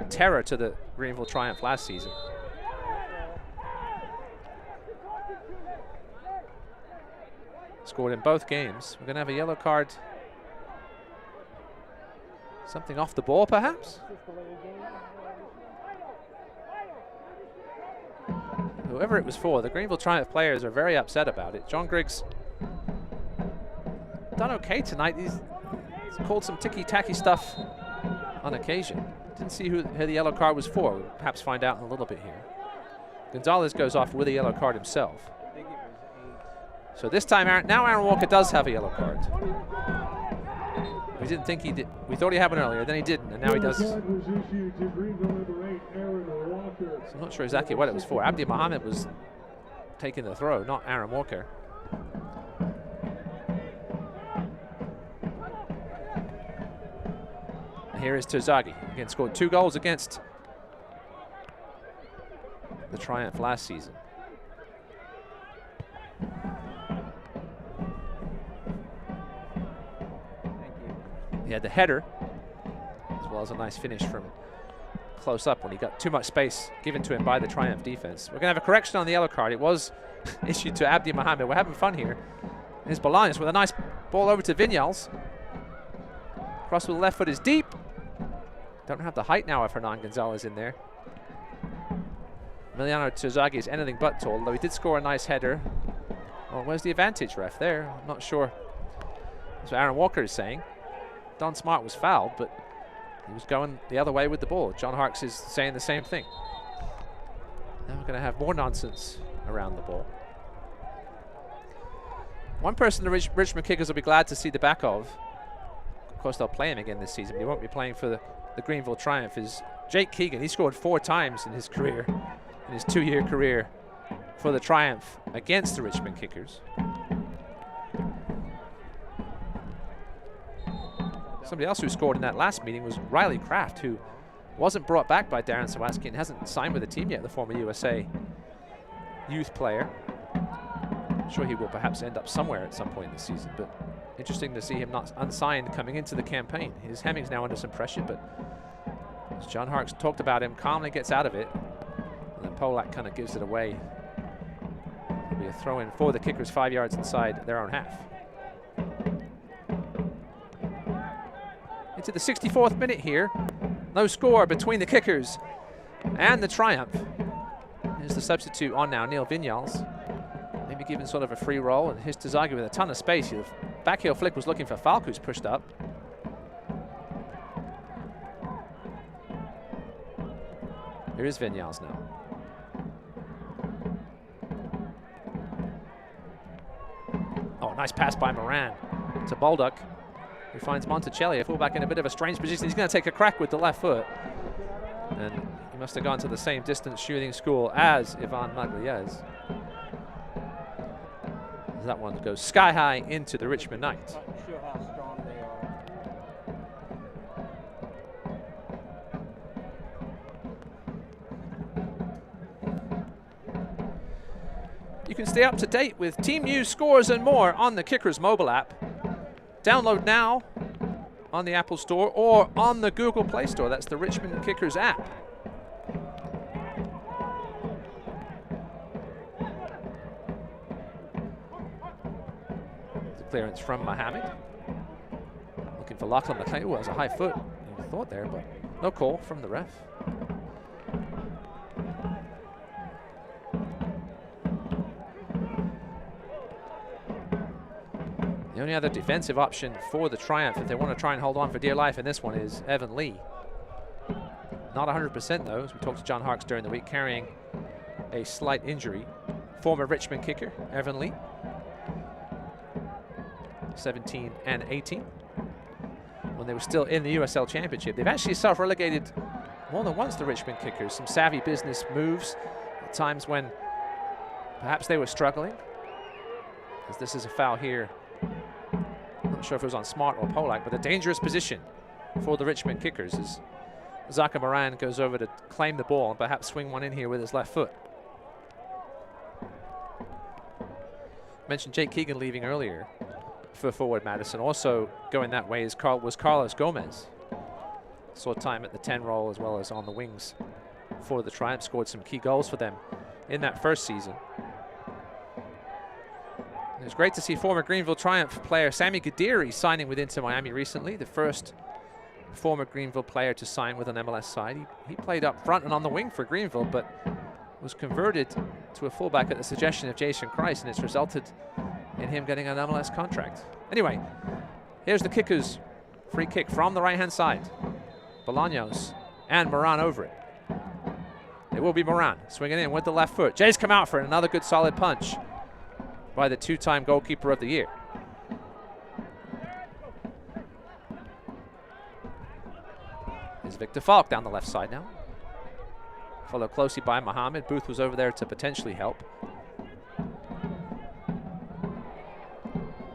terror to the Greenville Triumph last season. Scored in both games. We're going to have a yellow card. Something off the ball, perhaps? Whoever it was for, the Greenville Triumph players are very upset about it. John Griggs done okay tonight. He's He's called some ticky-tacky stuff on occasion. Didn't see who the yellow card was for. We'll perhaps find out in a little bit here. Gonzalez goes off with a yellow card himself. So this time, now Aaron Walker does have a yellow card. We didn't think he did. We thought he had one earlier, then he didn't, and now he does. So I'm not sure exactly what it was for. Abdi Mohammed was taking the throw, not Aaron Walker. And here is Terzaghi. Again, scored 2 goals against the Triumph last season. He had the header, as well as a nice finish from close up when he got too much space given to him by the Triumph defense. We're going to have a correction on the yellow card. It was issued to Abdi Mohammed. We're having fun here. Here's Bolaños with a nice ball over to Vinyals. Cross with the left foot is deep. Don't have the height now of Hernan Gonzalez in there. Emiliano Terzaghi is anything but tall, although he did score a nice header. Well, where's the advantage, ref? There, I'm not sure. That's what Aaron Walker is saying. Don Smart was fouled, but he was going the other way with the ball. John Harkes is saying the same thing. Now we're going to have more nonsense around the ball. One person the Richmond Kickers will be glad to see the back of course, they'll play him again this season, but he won't be playing for the Greenville Triumph, is Jake Keegan. He scored 4 times in his career, in his 2-year career for the Triumph against the Richmond Kickers. Somebody else who scored in that last meeting was Riley Kraft, who wasn't brought back by Darren Sawaski and hasn't signed with the team yet, the former USA youth player. I'm sure he will perhaps end up somewhere at some point this season, but interesting to see him not unsigned coming into the campaign. His Hemming's now under some pressure, but as John Harkes talked about him, calmly gets out of it, and then Polak kind of gives it away. It'll be a throw-in for the Kickers 5 yards inside their own half. Into the 64th minute here. No score between the Kickers and the Triumph. Here's the substitute on now, Neil Vinyals. Maybe given sort of a free roll, and here's Terzaghi with a ton of space. The back heel flick was looking for Falk, who's pushed up. Here is Vinyals now. Oh, nice pass by Moran to Baldock, who finds Monticelli, a fullback, in a bit of a strange position. He's going to take a crack with the left foot. And he must have gone to the same distance shooting school as Ivan Magliez. That one goes sky high into the Richmond Knights. Show how strong they are. You can stay up to date with team news, scores, and more on the Kickers mobile app. Download now on the Apple Store or on the Google Play Store. That's the Richmond Kickers app. The clearance from Mohammed. Looking for Lachlan McLean. Oh, that was a high foot. I thought there, but no call from the ref. The only other defensive option for the Triumph, if they want to try and hold on for dear life in this one, is Evan Lee. Not 100% though, as we talked to John Harkes during the week, carrying a slight injury. Former Richmond kicker, Evan Lee. 17 and 18. When they were still in the USL Championship. They've actually self-relegated more than once, the Richmond Kickers. Some savvy business moves at times when perhaps they were struggling. As this is a foul here. Not sure if it was on Smart or Polak, but a dangerous position for the Richmond Kickers as Zaka Moran goes over to claim the ball and perhaps swing one in here with his left foot. Mentioned Jake Keegan leaving earlier for forward Madison. Also going that way was Carlos Gomez. Saw time at the 10 role as well as on the wings for the Triumph. Scored some key goals for them in that first season. It was great to see former Greenville Triumph player Sammy Gadiri signing with Inter Miami recently, the first former Greenville player to sign with an MLS side. He played up front and on the wing for Greenville, but was converted to a fullback at the suggestion of Jason Christ, and it's resulted in him getting an MLS contract. Anyway, here's the Kickers Free kick from the right-hand side. Bolaños and Moran over it. It will be Moran swinging in with the left foot. Jay's come out for it. Another good solid punch by the two-time goalkeeper of the year. Here's Victor Falk down the left side now. Followed closely by Mohammed. Booth was over there to potentially help.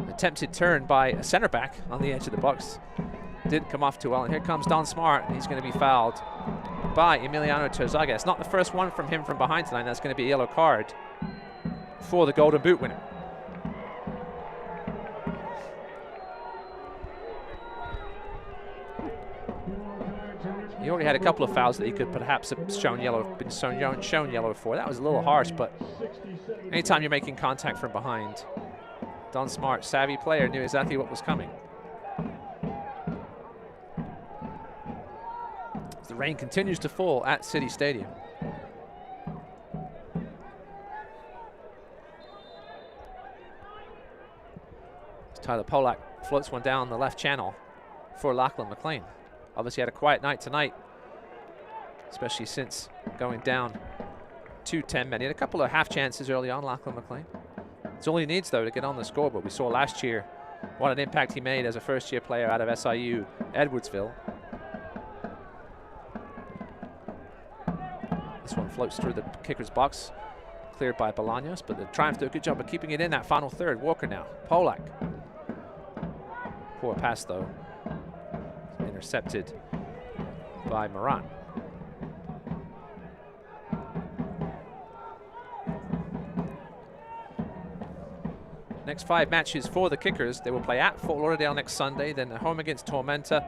Attempted turn by a center back on the edge of the box. Didn't come off too well. And here comes Don Smart, and he's going to be fouled by Emiliano Terzaga. It's not the first one from him from behind tonight. That's going to be a yellow card for the Golden Boot winner. He already had a couple of fouls that he could perhaps have been shown yellow for. That was a little harsh, but anytime you're making contact from behind, Don Smart, savvy player, knew exactly what was coming. As the rain continues to fall at City Stadium. As Tyler Polak floats one down the left channel for Lachlan McLean. Obviously had a quiet night tonight, especially since going down to 10 men. He had a couple of half chances early on, Lachlan McLean. It's all he needs, though, to get on the scoreboard. We saw last year what an impact he made as a first-year player out of SIU Edwardsville. This one floats through the kicker's box, cleared by Bolaños, but the Triumph did a good job of keeping it in that final third. Walker now, Polak. Poor pass, though. Intercepted by Moran. Next 5 matches for the Kickers. They will play at Fort Lauderdale next Sunday, then at home against Tormenta,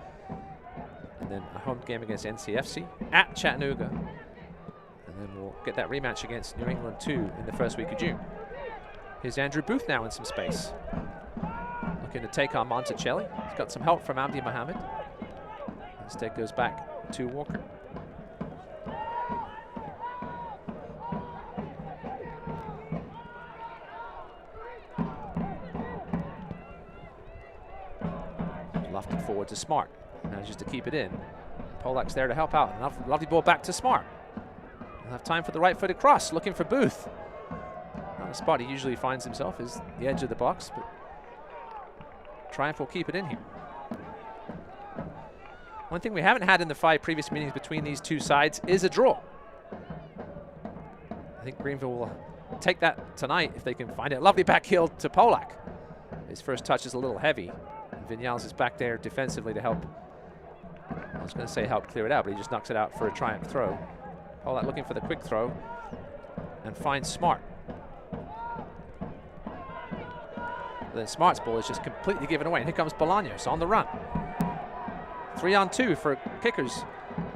and then a home game against NCFC, at Chattanooga, and then we'll get that rematch against New England 2 in the first week of June. Here's Andrew Booth now in some space. Looking to take on Monticelli. He's got some help from Abdi Mohammed. Instead goes back to Walker. Lofted forward to Smart. Manages to keep it in. Polak's there to help out. Lovely ball back to Smart. He'll have time for the right-footed cross. Looking for Booth. Not a spot he usually finds himself is the edge of the box, but Triumph will keep it in here. One thing we haven't had in the 5 previous meetings between these two sides is a draw. I think Greenville will take that tonight if they can find it. Lovely back heel to Polak. His first touch is a little heavy. And Vinyals is back there defensively to help. I was going to say help clear it out, but he just knocks it out for a Triumph throw. Polak looking for the quick throw and finds Smart. But then Smart's ball is just completely given away. And here comes Bolaños on the run. 3-on-2 for Kickers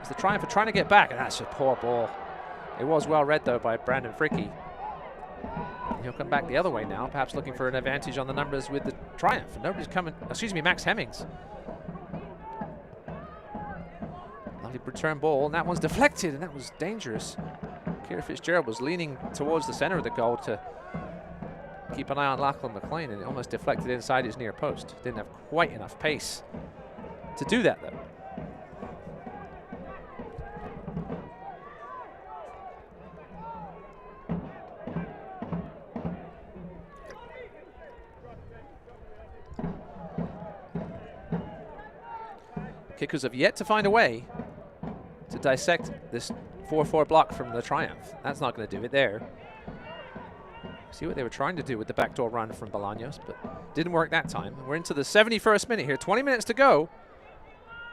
as the Triumph are trying to get back, and that's a poor ball. It was well read, though, by Brandon Fricke. And he'll come back the other way now, perhaps looking for an advantage on the numbers with the Triumph. Nobody's coming, excuse me, Max Hemmings. Lovely return ball, and that one's deflected, and that was dangerous. Kira Fitzgerald was leaning towards the center of the goal to keep an eye on Lachlan McLean, and it almost deflected inside his near post. Didn't have quite enough pace to do that, though. Kickers have yet to find a way to dissect this 4-4 block from the Triumph. That's not going to do it there. See what they were trying to do with the backdoor run from Bolaños, but didn't work that time. We're into the 71st minute here, 20 minutes to go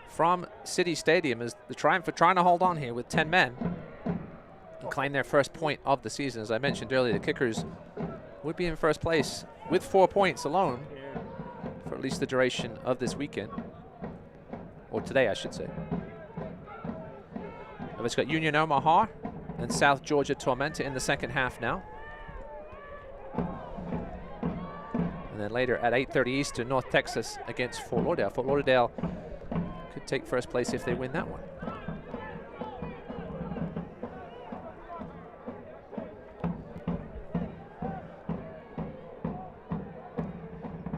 from City Stadium as the Triumph are trying to hold on here with 10 men and claim their first point of the season. As I mentioned earlier, the Kickers would be in first place with 4 points alone for at least the duration of this weekend, or today, I should say. It's got Union Omaha and South Georgia Tormenta in the second half now. And then later at 8:30 Eastern, North Texas against Fort Lauderdale. Fort Lauderdale could take first place if they win that one.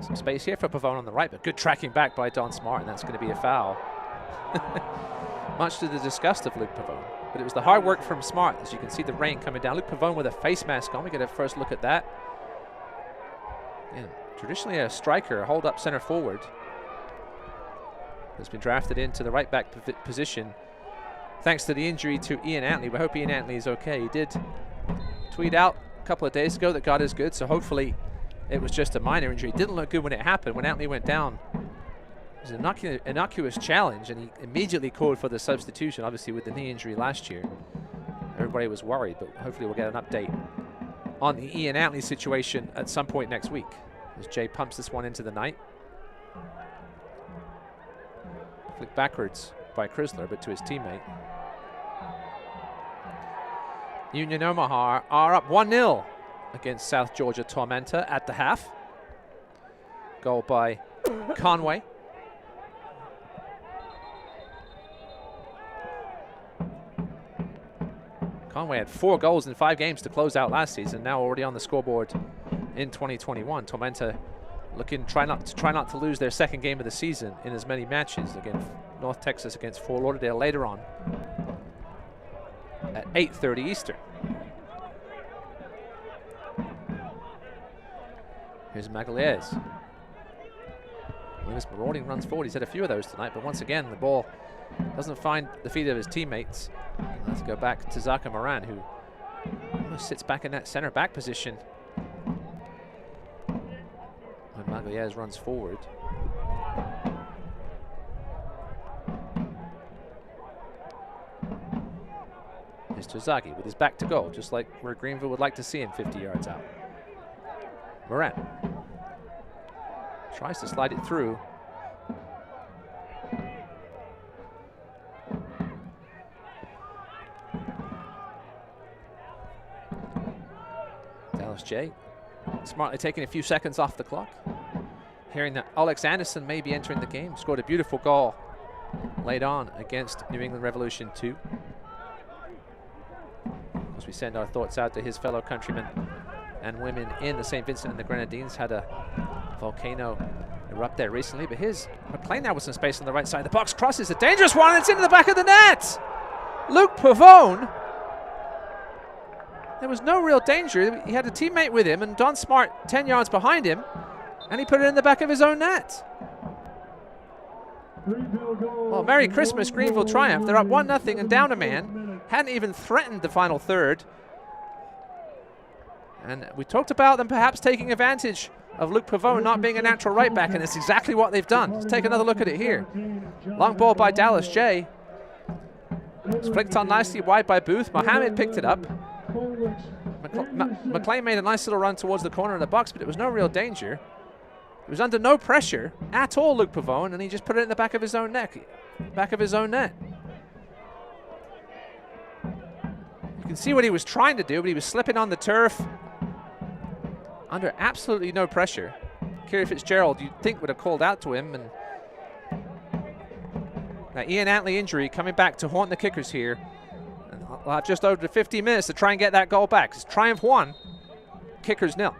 Some space here for Pavone on the right, but good tracking back by Don Smart, and that's going to be a foul. Much to the disgust of Luke Pavone. But it was the hard work from Smart. As you can see the rain coming down. Luke Pavone with a face mask on. We get a first look at that. Yeah, traditionally a striker, a hold-up center forward. Has been drafted into the right back position thanks to the injury to Ian Antley. We hope Ian Antley is okay. He did tweet out a couple of days ago that God is good, so hopefully it was just a minor injury. It didn't look good when it happened. When Antley went down, it was an innocuous challenge, and he immediately called for the substitution, obviously with the knee injury last year. Everybody was worried, but hopefully we'll get an update on the Ian Antley situation at some point next week as Jay pumps this one into the night. Flick backwards by Chrysler, but to his teammate. Union Omaha are up 1-0 against South Georgia Tormenta at the half. Goal by Conway. Conway had 4 goals in 5 games to close out last season, now already on the scoreboard in 2021. Tormenta looking try not to lose their second game of the season in as many matches. Again, North Texas against Fort Lauderdale later on at 8:30 Eastern. Here's Magalhaes. Lewis marauding runs forward. He's had a few of those tonight, but once again the ball doesn't find the feet of his teammates. Let's go back to Zaka Moran, who almost sits back in that center back position when Magalhaes runs forward. Here's Tozagi with his back to goal, just like where Greenville would like to see him 50 yards out. Moran tries to slide it through. Dallas J smartly taking a few seconds off the clock. Hearing that Alex Anderson may be entering the game. Scored a beautiful goal late on against New England Revolution 2. As we send our thoughts out to his fellow countrymen and women in the St. Vincent and the Grenadines. Had a volcano erupt there recently, but here's McLean now with some space on the right side of the box. Crosses a dangerous one, and it's into the back of the net. Luke Pavone. There was no real danger. He had a teammate with him, and Don Smart 10 yards behind him, and he put it in the back of his own net. Well, Merry Christmas, Greenville triumph. They're up 1-0 and down a man. Hadn't even threatened the final third. And we talked about them perhaps taking advantage of Luke Pavone not being a natural right back, and it's exactly what they've done. Let's take another look at it here. Long ball by Dallas J. It's flicked on nicely wide by Booth. Mohammed picked it up. McLean made a nice little run towards the corner of the box, but it was no real danger. He was under no pressure at all, Luke Pavone, and he just put it in the back of his own net. You can see what he was trying to do, but he was slipping on the turf under absolutely no pressure. Kerry Fitzgerald, you'd think, would have called out to him. And that Ian Antley injury coming back to haunt the kickers here. And we'll have just over 15 minutes to try and get that goal back. It's Triumph 1, Kickers 0.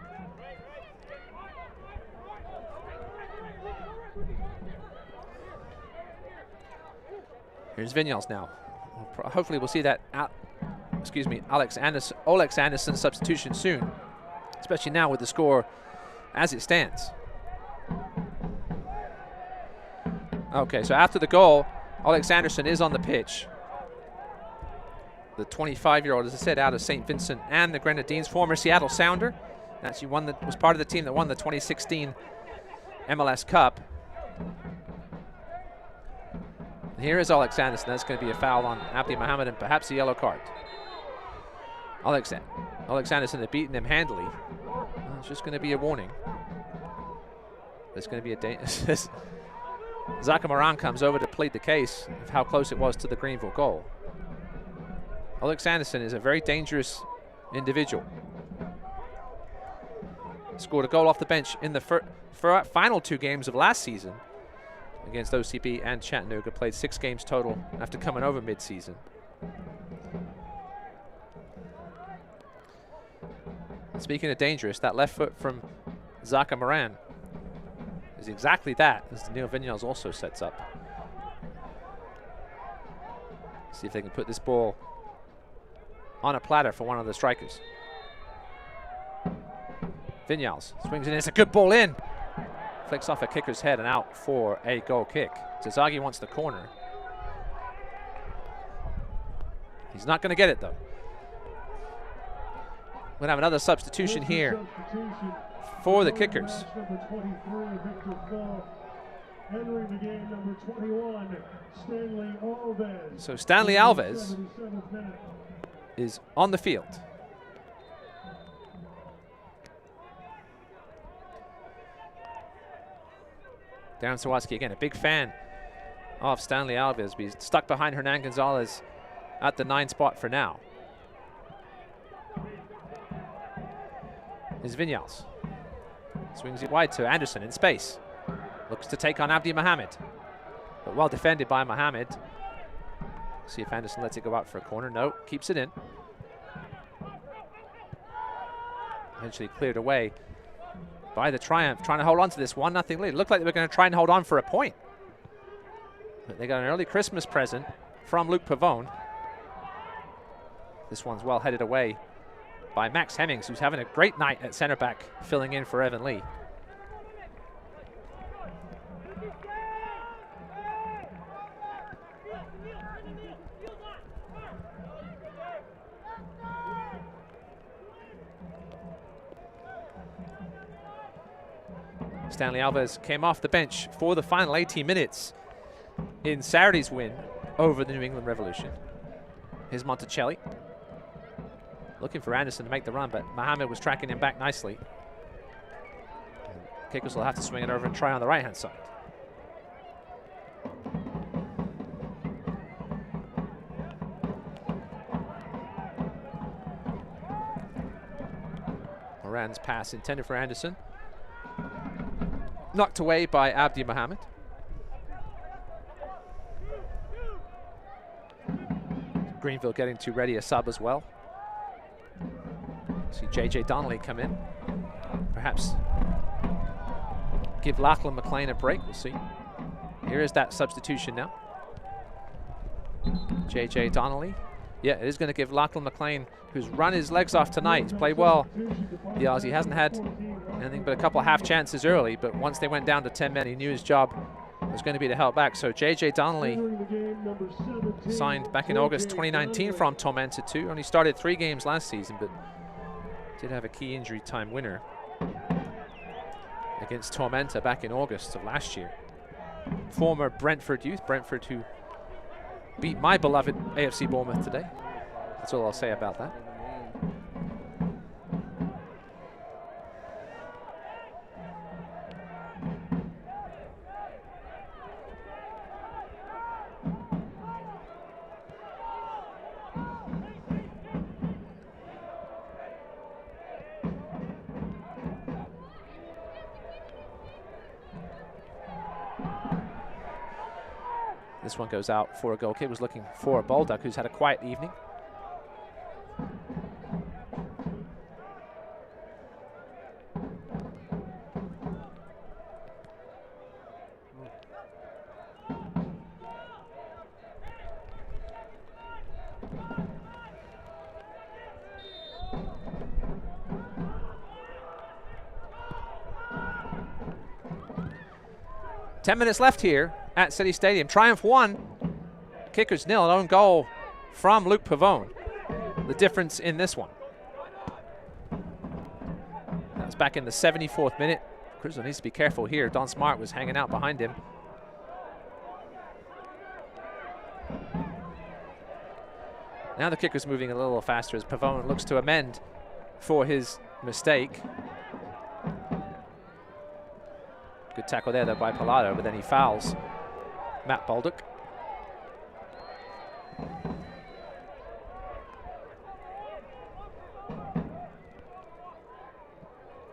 Here's Vinyals now. Hopefully we'll see that Alex Anderson substitution soon, especially now with the score as it stands. Okay, so after the goal, Alex Anderson is on the pitch. The 25-year-old, as I said, out of St. Vincent and the Grenadines, former Seattle Sounder. Actually was part of the team that won the 2016 MLS Cup. Here is Alex Anderson. That's going to be a foul on Abdi Mohammed and perhaps a yellow card. Alex Anderson had beaten him handily. It's just going to be a warning. There's going to be a danger. Zaka Moran comes over to plead the case of how close it was to the Greenville goal. Alex Anderson is a very dangerous individual. Scored a goal off the bench in the final 2 games of last season against OCB and Chattanooga. Played 6 games total after coming over mid-season. Speaking of dangerous, that left foot from Zaka Moran is exactly that, as Neil Vinyals also sets up. See if they can put this ball on a platter for one of the strikers. Vinyals swings it in. It's a good ball in. Flicks off a kicker's head and out for a goal kick. Zazagi wants the corner. He's not going to get it, though. We're going to have another substitution here for the kickers. So Stanley Alves is on the field. Darren Sawatsky, again, a big fan of Stanley Alves. But he's stuck behind Hernan Gonzalez at the 9 spot for now. Is Vinyals. Swings it wide to Anderson in space. Looks to take on Abdi Mohamed. But well defended by Mohamed. See if Anderson lets it go out for a corner. No, keeps it in. Eventually cleared away by the Triumph, trying to hold on to this 1-0 lead. It looked like they were going to try and hold on for a point. But they got an early Christmas present from Luke Pavone. This one's well headed away by Max Hemmings, who's having a great night at center back, filling in for Evan Lee. Stanley Alves came off the bench for the final 18 minutes in Saturday's win over the New England Revolution. Here's Monticelli. Looking for Anderson to make the run, but Mohamed was tracking him back nicely. And kickers will have to swing it over and try on the right-hand side. Moran's pass intended for Anderson. Knocked away by Abdi Mohamed. Greenville getting to ready a sub as well. See J.J. Donnelly come in. Perhaps give Lachlan McLean a break. We'll see. Here is that substitution now. J.J. Donnelly. Yeah, it is going to give Lachlan McLean, who's run his legs off tonight. He's played well. The Aussie hasn't had anything but a couple of half chances early, but once they went down to 10 men, he knew his job was going to be to help back. So J.J. Donnelly, signed back in August 2019 from Tormenta 2. Only started 3 games last season, but did have a key injury time winner against Tormenta back in August of last year. Former Brentford youth, Brentford who beat my beloved AFC Bournemouth today. That's all I'll say about that. This one goes out for a goal kick. Was looking for Baldock, who's had a quiet evening. Ten minutes left here at City Stadium. Triumph 1, Kickers 0, an own goal from Luke Pavone. The difference in this one. That was back in the 74th minute. Cruzzo needs to be careful here. Don Smart was hanging out behind him. Now the kicker's moving a little faster as Pavone looks to amend for his mistake. Good tackle there though by Pilato, but then he fouls Matt Baldock.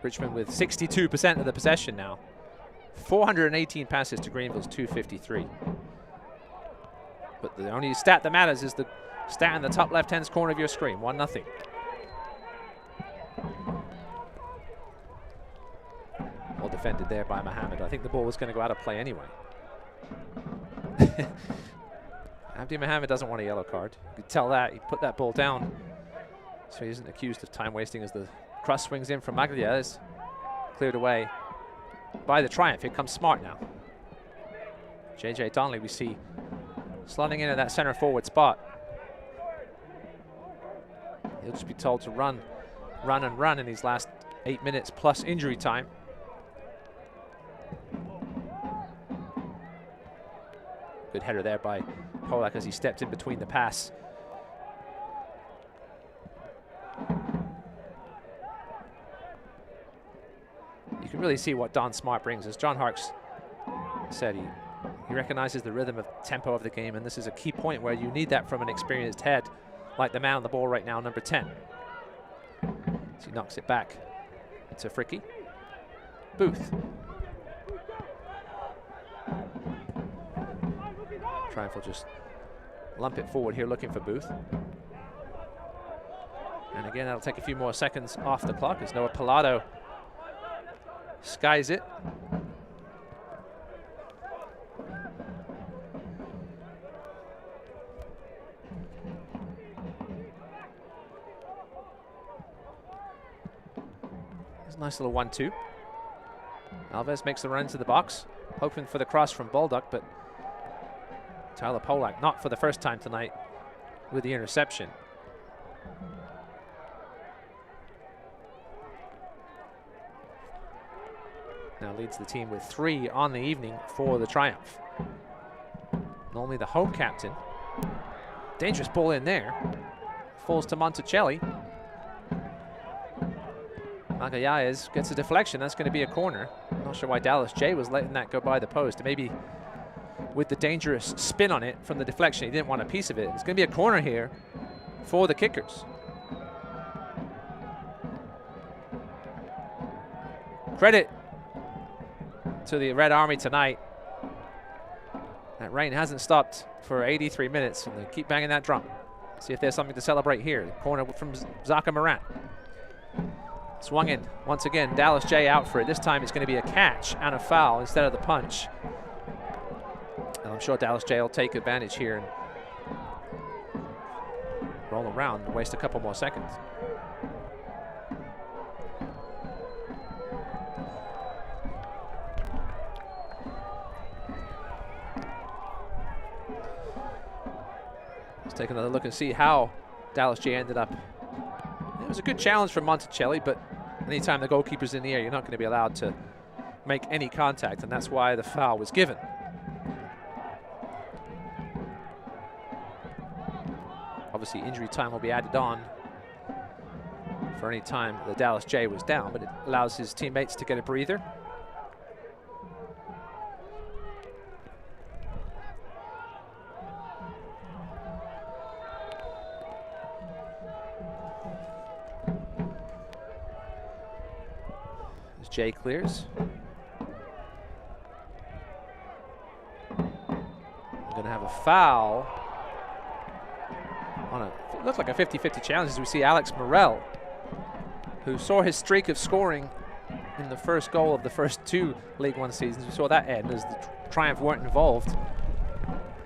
Richmond with 62% of the possession now. 418 passes to Greenville's 253. But the only stat that matters is the stat in the top left-hand corner of your screen, 1-0. Well defended there by Mohammed. I think the ball was going to go out of play anyway. Abdi Mohammed doesn't want a yellow card. You could tell that. He put that ball down, so he isn't accused of time wasting as the cross swings in from Magalhaes. Cleared away by the Triumph. Here comes Smart now. JJ Donnelly we see slotting in at that center forward spot. He'll just be told to run in these last 8 minutes plus injury time. Good header there by Polak as he stepped in between the pass. You can really see what Don Smart brings. As John Harkes said, he recognizes the rhythm of tempo of the game, and this is a key point where you need that from an experienced head like the man on the ball right now, number 10. So he knocks it back to Fricky. Booth. Triumph will just lump it forward here, looking for Booth. And again, that'll take a few more seconds off the clock as Noah Pilato skies it. There's a nice little 1-2. Alves makes the run into the box, hoping for the cross from Baldock, but Tyler Polak, not for the first time tonight, with the interception. Now leads the team with 3 on the evening for the Triumph. Normally the home captain. Dangerous ball in there. Falls to Monticelli. Magalhaes gets a deflection. That's going to be a corner. Not sure why Dallas J was letting that go by the post. Maybe with the dangerous spin on it from the deflection, he didn't want a piece of it. It's going to be a corner here for the Kickers. Credit to the Red Army tonight. That rain hasn't stopped for 83 minutes, and they keep banging that drum. See if there's something to celebrate here. The corner from Zaka Moran. Swung in once again. Dallas J out for it. This time it's going to be a catch and a foul instead of the punch. And I'm sure Dallas J will take advantage here and roll around and waste a couple more seconds. Let's take another look and see how Dallas J ended up. It was a good challenge from Monticelli, but anytime the goalkeeper's in the air, you're not going to be allowed to make any contact, and that's why the foul was given. Obviously, injury time will be added on for any time the Dallas J was down, but it allows his teammates to get a breather. As J clears. We're going to have a foul on it looked like a 50-50 challenge as we see Alex Morel, who saw his streak of scoring in the first goal of the first 2 League One seasons. We saw that end as the Triumph weren't involved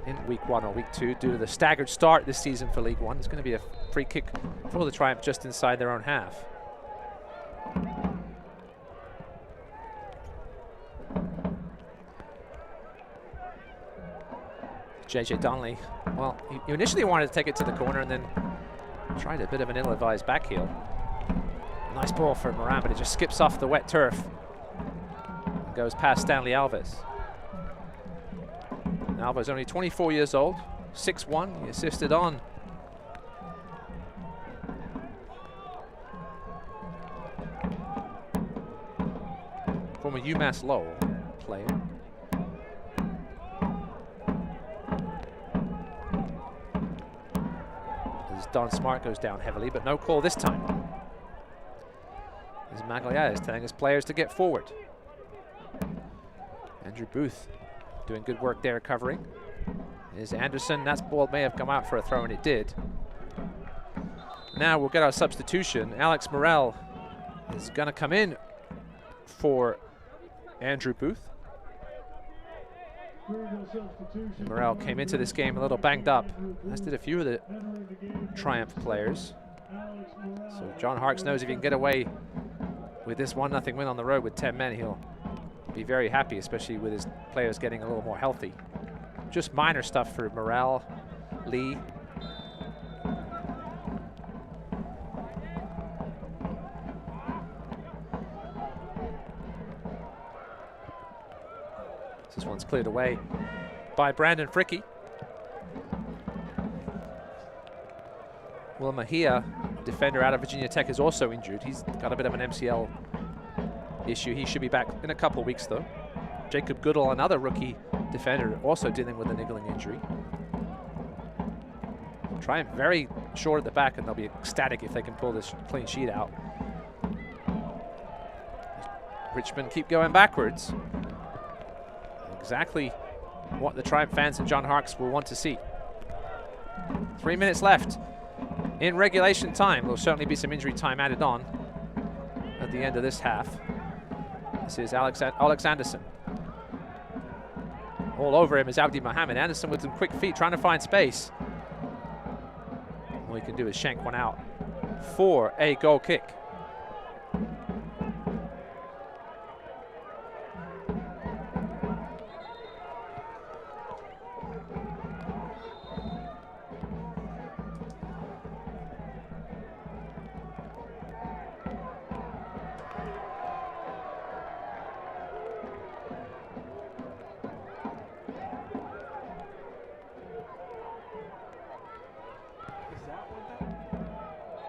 in Week 1 or Week 2 due to the staggered start this season for League One. It's going to be a free kick for the Triumph just inside their own half. JJ Donnelly, well, he initially wanted to take it to the corner and then tried a bit of an ill-advised back heel. Nice ball for Moran, but it just skips off the wet turf and goes past Stanley Alves. Alves only 24 years old, 6'1", he assisted on former UMass Lowell player. Don Smart goes down heavily, but no call this time. As Magalhaes telling his players to get forward. Andrew Booth doing good work there covering. Is Anderson, that ball may have come out for a throw, and it did. Now we'll get our substitution. Alex Morel is going to come in for Andrew Booth. And Morrell came into this game a little banged up, as did a few of the Triumph players. So John Harkes knows if he can get away with this 1-0 win on the road with 10 men, he'll be very happy, especially with his players getting a little more healthy. Just minor stuff for Morrell, Lee. This one's cleared away by Brandon Fricke. Will Mejia, defender out of Virginia Tech, is also injured. He's got a bit of an MCL issue. He should be back in a couple of weeks, though. Jacob Goodall, another rookie defender, also dealing with a niggling injury. Triumph very short at the back, and they'll be ecstatic if they can pull this clean sheet out. Richmond keep going backwards. Exactly what the Triumph fans and John Harkes will want to see. 3 minutes left in regulation time. There'll certainly be some injury time added on at the end of this half. This is Alex Anderson. All over him is Abdi Mohammed. Anderson with some quick feet trying to find space. All he can do is shank one out for a goal kick.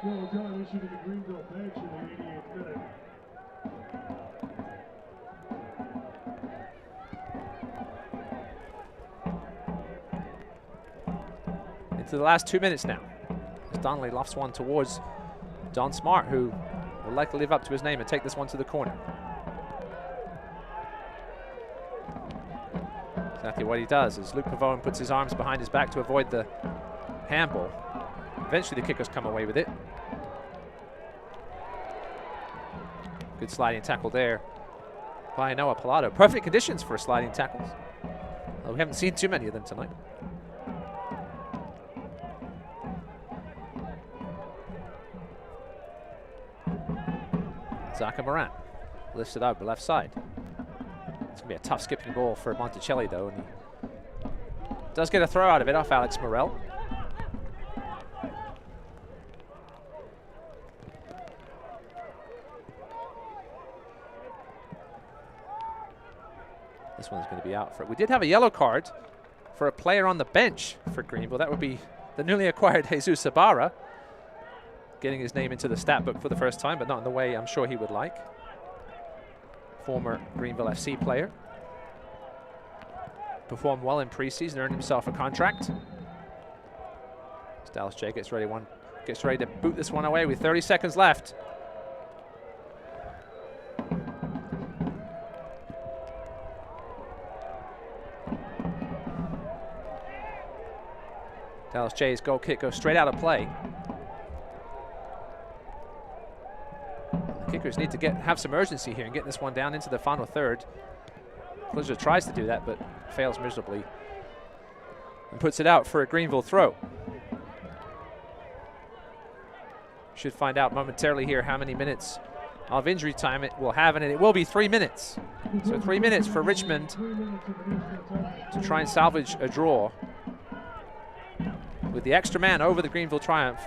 Well done, issued to the Greenville Pressure in the 88th minute. Into the last 2 minutes now, as Donnelly lofts one towards Don Smart, who will likely live up to his name and take this one to the corner. Exactly what he does is Luke Pavone puts his arms behind his back to avoid the handball. Eventually the kickers come away with it. Good sliding tackle there by Noah Pilato. Perfect conditions for sliding tackles. We haven't seen too many of them tonight. Zaka Moran lifts it up the left side. It's going to be a tough skipping ball for Monticelli, though, and he does get a throw out of it off Alex Morrell. This one's going to be out for it. We did have a yellow card for a player on the bench for Greenville. That would be the newly acquired Jesus Ibarra, getting his name into the stat book for the first time, but not in the way I'm sure he would like. Former Greenville FC player. Performed well in preseason, earned himself a contract. Dallas J gets ready to boot this one away with 30 seconds left. Dallas J's goal kick goes straight out of play. The kickers need to have some urgency here and get this one down into the final third. Blizzard tries to do that, but fails miserably and puts it out for a Greenville throw. Should find out momentarily here how many minutes of injury time it will have, and it will be 3 minutes. So 3 minutes for Richmond to try and salvage a draw, with the extra man over the Greenville Triumph,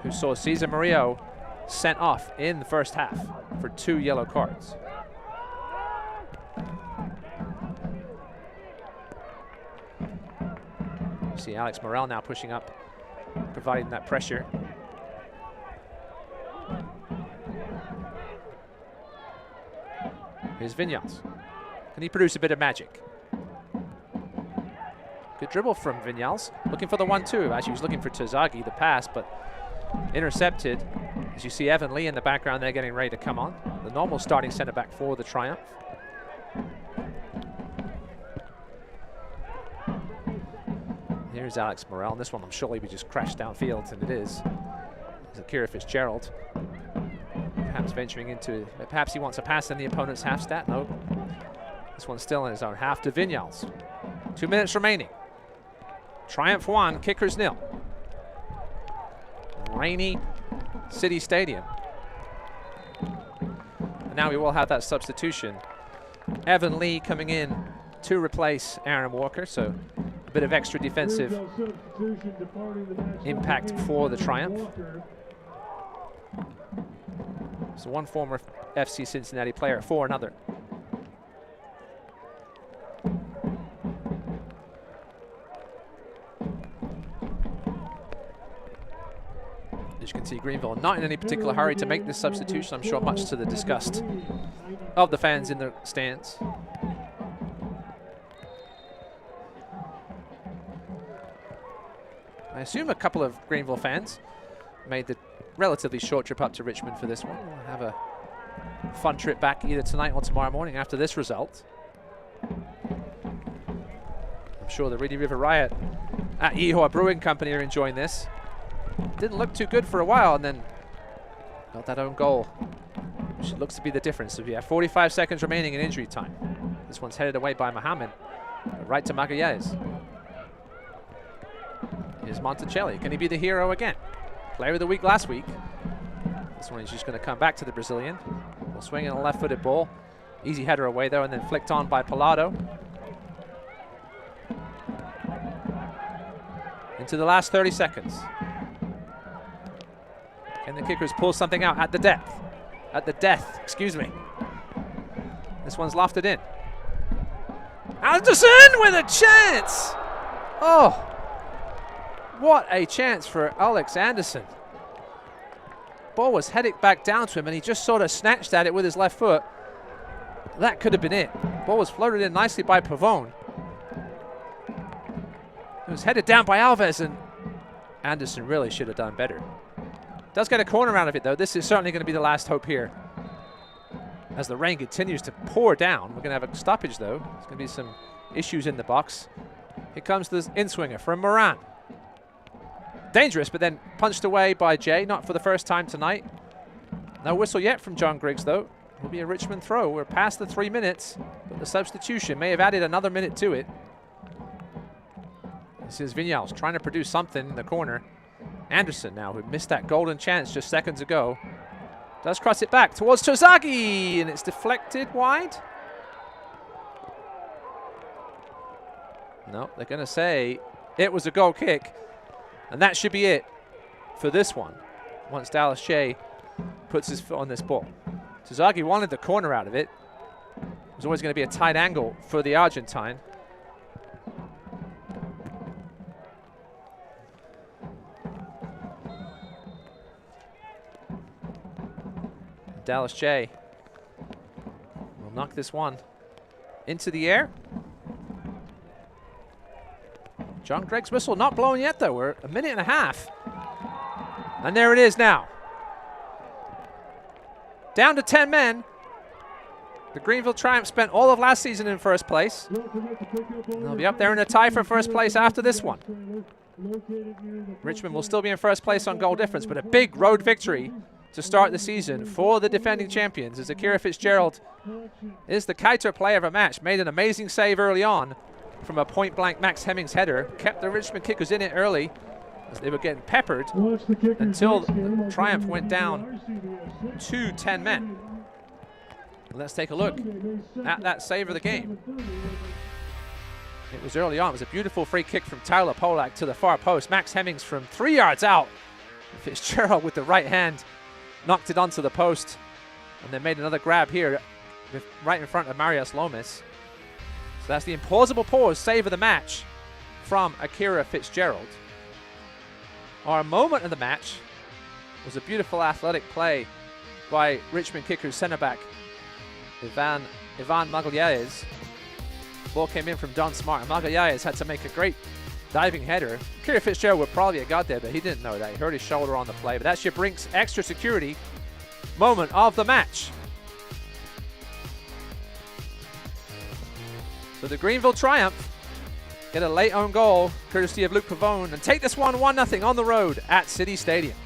who saw Cesar Murillo sent off in the first half for 2 yellow cards. You see Alex Morrell now pushing up, providing that pressure. Here's Vinyals. Can he produce a bit of magic? Good dribble from Vinyals, looking for the 1-2. Actually, he was looking for Tazagi, the pass, but intercepted. As you see Evan Lee in the background, they're getting ready to come on. The normal starting center back for the Triumph. Here's Alex Morrell, and this one I'm sure he would just crash downfield, and it is. It's Akira Fitzgerald. Perhaps venturing into, perhaps he wants a pass in the opponent's half stat. No. This one's still in his own half to Vinyals. 2 minutes remaining. Triumph 1, Kickers 0. Rainy City Stadium. And now we will have that substitution. Evan Lee coming in to replace Aaron Walker, so a bit of extra defensive impact for the Triumph. So one former FC Cincinnati player for another. As you can see, Greenville not in any particular hurry to make this substitution. I'm sure much to the disgust of the fans in the stands. I assume a couple of Greenville fans made the relatively short trip up to Richmond for this one. We'll have a fun trip back either tonight or tomorrow morning after this result. I'm sure the Reedy River Riot at Ehore Brewing Company are enjoying this. Didn't look too good for a while and then got that own goal, which looks to be the difference. So we have 45 seconds remaining in injury time. This one's headed away by Mohammed. Right to Magalhaes. Here's Monticelli. Can he be the hero again? Player of the week last week. This one is just going to come back to the Brazilian. We'll swing in a left-footed ball. Easy header away though, and then flicked on by Palado. Into the last 30 seconds. Can the Kickers pull something out at the depth? At the death, excuse me. This one's lofted in. Anderson with a chance! Oh, what a chance for Alex Anderson. Ball was headed back down to him and he just sort of snatched at it with his left foot. That could have been it. Ball was floated in nicely by Pavone. It was headed down by Alves and Anderson really should have done better. Does get a corner out of it though. This is certainly going to be the last hope here. As the rain continues to pour down. We're going to have a stoppage though. There's going to be some issues in the box. Here comes the in-swinger from Moran. Dangerous, but then punched away by Jay. Not for the first time tonight. No whistle yet from John Griggs though. It will be a Richmond throw. We're past the 3 minutes, but the substitution may have added another minute to it. This is Vinyals trying to produce something in the corner. Anderson now, who missed that golden chance just seconds ago, does cross it back towards Tozagi, and it's deflected wide. No, they're going to say it was a goal kick, and that should be it for this one, once Dallas Shea puts his foot on this ball. Tozagi wanted the corner out of it. It was always going to be a tight angle for the Argentine. Dallas Shea will knock this one into the air. John Gregg's whistle not blown yet though. We're a minute and a half. And there it is now. Down to 10 men. The Greenville Triumph spent all of last season in first place. They'll be up there in a tie for first place after this one. Richmond will still be in first place on goal difference, but a big road victory to start the season for the defending champions, as Akira Fitzgerald is the Kiter player of a match. Made an amazing save early on from a point-blank Max Hemmings header. Kept the Richmond Kickers in it early as they were getting peppered until the Triumph went down to 10 men. Let's take a look at that save of the game. It was early on. It was a beautiful free kick from Tyler Polak to the far post. Max Hemmings from 3 yards out. Fitzgerald with the right hand knocked it onto the post, and then made another grab here right in front of Marius Lomas. So that's the implausible pause save of the match from Akira Fitzgerald. Our moment of the match was a beautiful athletic play by Richmond Kickers centre-back Ivan Magalhaes. Ball came in from Don Smart, and Magalhaes had to make a great diving header. Akira Fitzgerald would probably have got there, but he didn't know that. He hurt his shoulder on the play, but that's your Brinks extra security moment of the match. So the Greenville Triumph get a late own goal courtesy of Luke Pavone and take this one 1-0 on the road at City Stadium.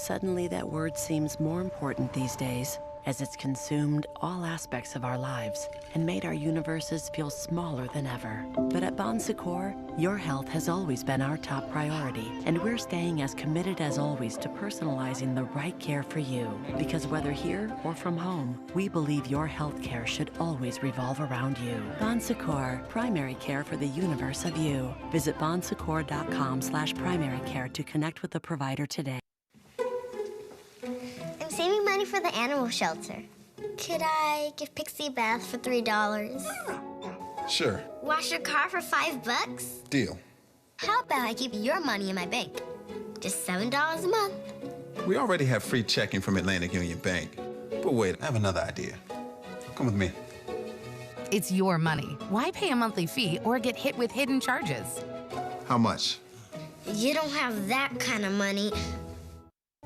Suddenly that word seems more important these days, as it's consumed all aspects of our lives and made our universes feel smaller than ever. But at Bon Secours, your health has always been our top priority, and we're staying as committed as always to personalizing the right care for you. Because whether here or from home, we believe your health care should always revolve around you. Bon Secours, primary care for the universe of you. Visit bonsecours.com/primary care to connect with a provider today. I'm saving money for the animal shelter. Could I give Pixie a bath for $3? Sure. Wash your car for $5? Deal. How about I keep your money in my bank? Just $7 a month. We already have free checking from Atlantic Union Bank. But wait, I have another idea. Come with me. It's your money. Why pay a monthly fee or get hit with hidden charges? How much? You don't have that kind of money.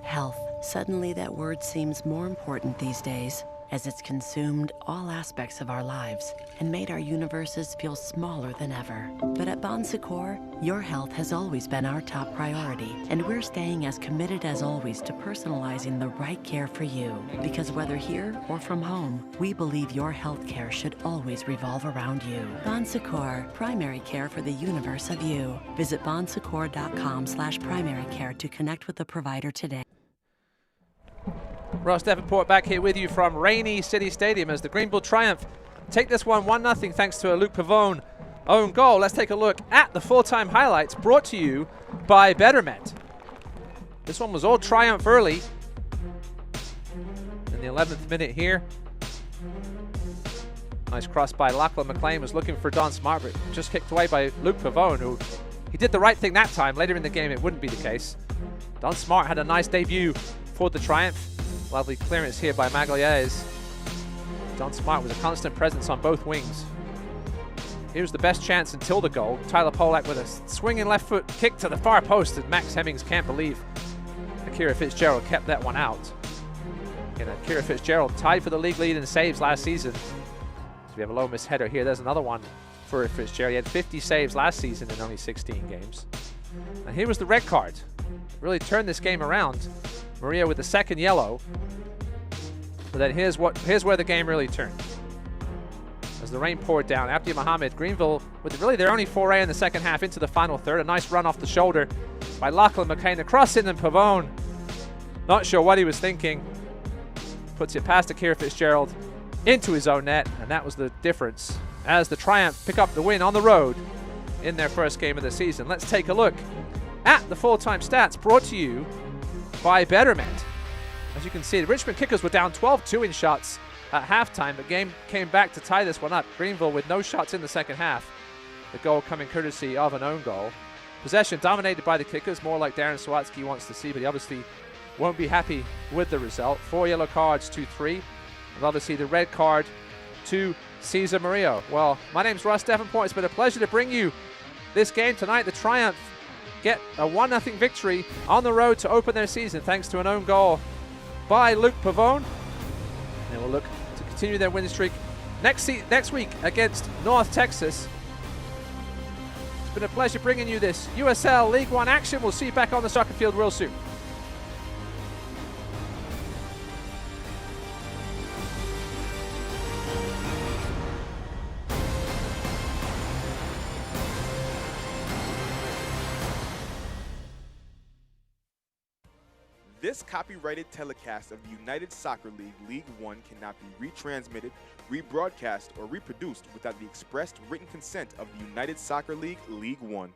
Health. Suddenly that word seems more important these days, as it's consumed all aspects of our lives and made our universes feel smaller than ever. But at Bon Secours, your health has always been our top priority, and we're staying as committed as always to personalizing the right care for you. Because whether here or from home, we believe your health care should always revolve around you. Bon Secours, primary care for the universe of you. Visit bonsecours.com/primary care to connect with a provider today. Ross Davenport back here with you from rainy City Stadium as the Greenville Triumph take this one 1-0 thanks to a Luke Pavone own goal. Let's take a look at the full-time highlights brought to you by Betterment. This one was all Triumph early in the 11th minute here. Nice cross by Lachlan McLean, was looking for Don Smart, but just kicked away by Luke Pavone, who he did the right thing that time. Later in the game, it wouldn't be the case. Don Smart had a nice debut for the Triumph. Lovely clearance here by Magalhaes. Don Smart was a constant presence on both wings. Here's the best chance until the goal. Tyler Polak with a swinging left foot kick to the far post, and Max Hemmings can't believe Akira Fitzgerald kept that one out. And Akira Fitzgerald tied for the league lead in saves last season. So we have a low miss header here. There's another one for Fitzgerald. He had 50 saves last season in only 16 games. And here was the red card. Really turned this game around. Maria with the second yellow. But then here's where the game really turned. As the rain poured down, Abdi Mohammed, Greenville with really their only foray in the second half into the final third. A nice run off the shoulder by Lachlan McCain. Across in and Pavone. Not sure what he was thinking. Puts it past Akira Fitzgerald into his own net, and that was the difference as the Triumph pick up the win on the road in their first game of the season. Let's take a look at the full-time stats brought to you by Betterment. As you can see, the Richmond Kickers were down 12-2 in shots at halftime. The game came back to tie this one up. Greenville with no shots in the second half. The goal coming courtesy of an own goal. Possession dominated by the Kickers, more like Darren Sawatsky wants to see, but he obviously won't be happy with the result. 4 yellow cards to 3. And obviously the red card to Cesar Murillo. Well, my name's Ross Davenport. It's been a pleasure to bring you this game tonight. The Triumph get a 1-0 victory on the road to open their season thanks to an own goal by Luke Pavone. And we'll look to continue their win streak next week against North Texas. It's been a pleasure bringing you this USL League One action. We'll see you back on the soccer field real soon. This copyrighted telecast of the United Soccer League League One cannot be retransmitted, rebroadcast, or reproduced without the expressed written consent of the United Soccer League League One.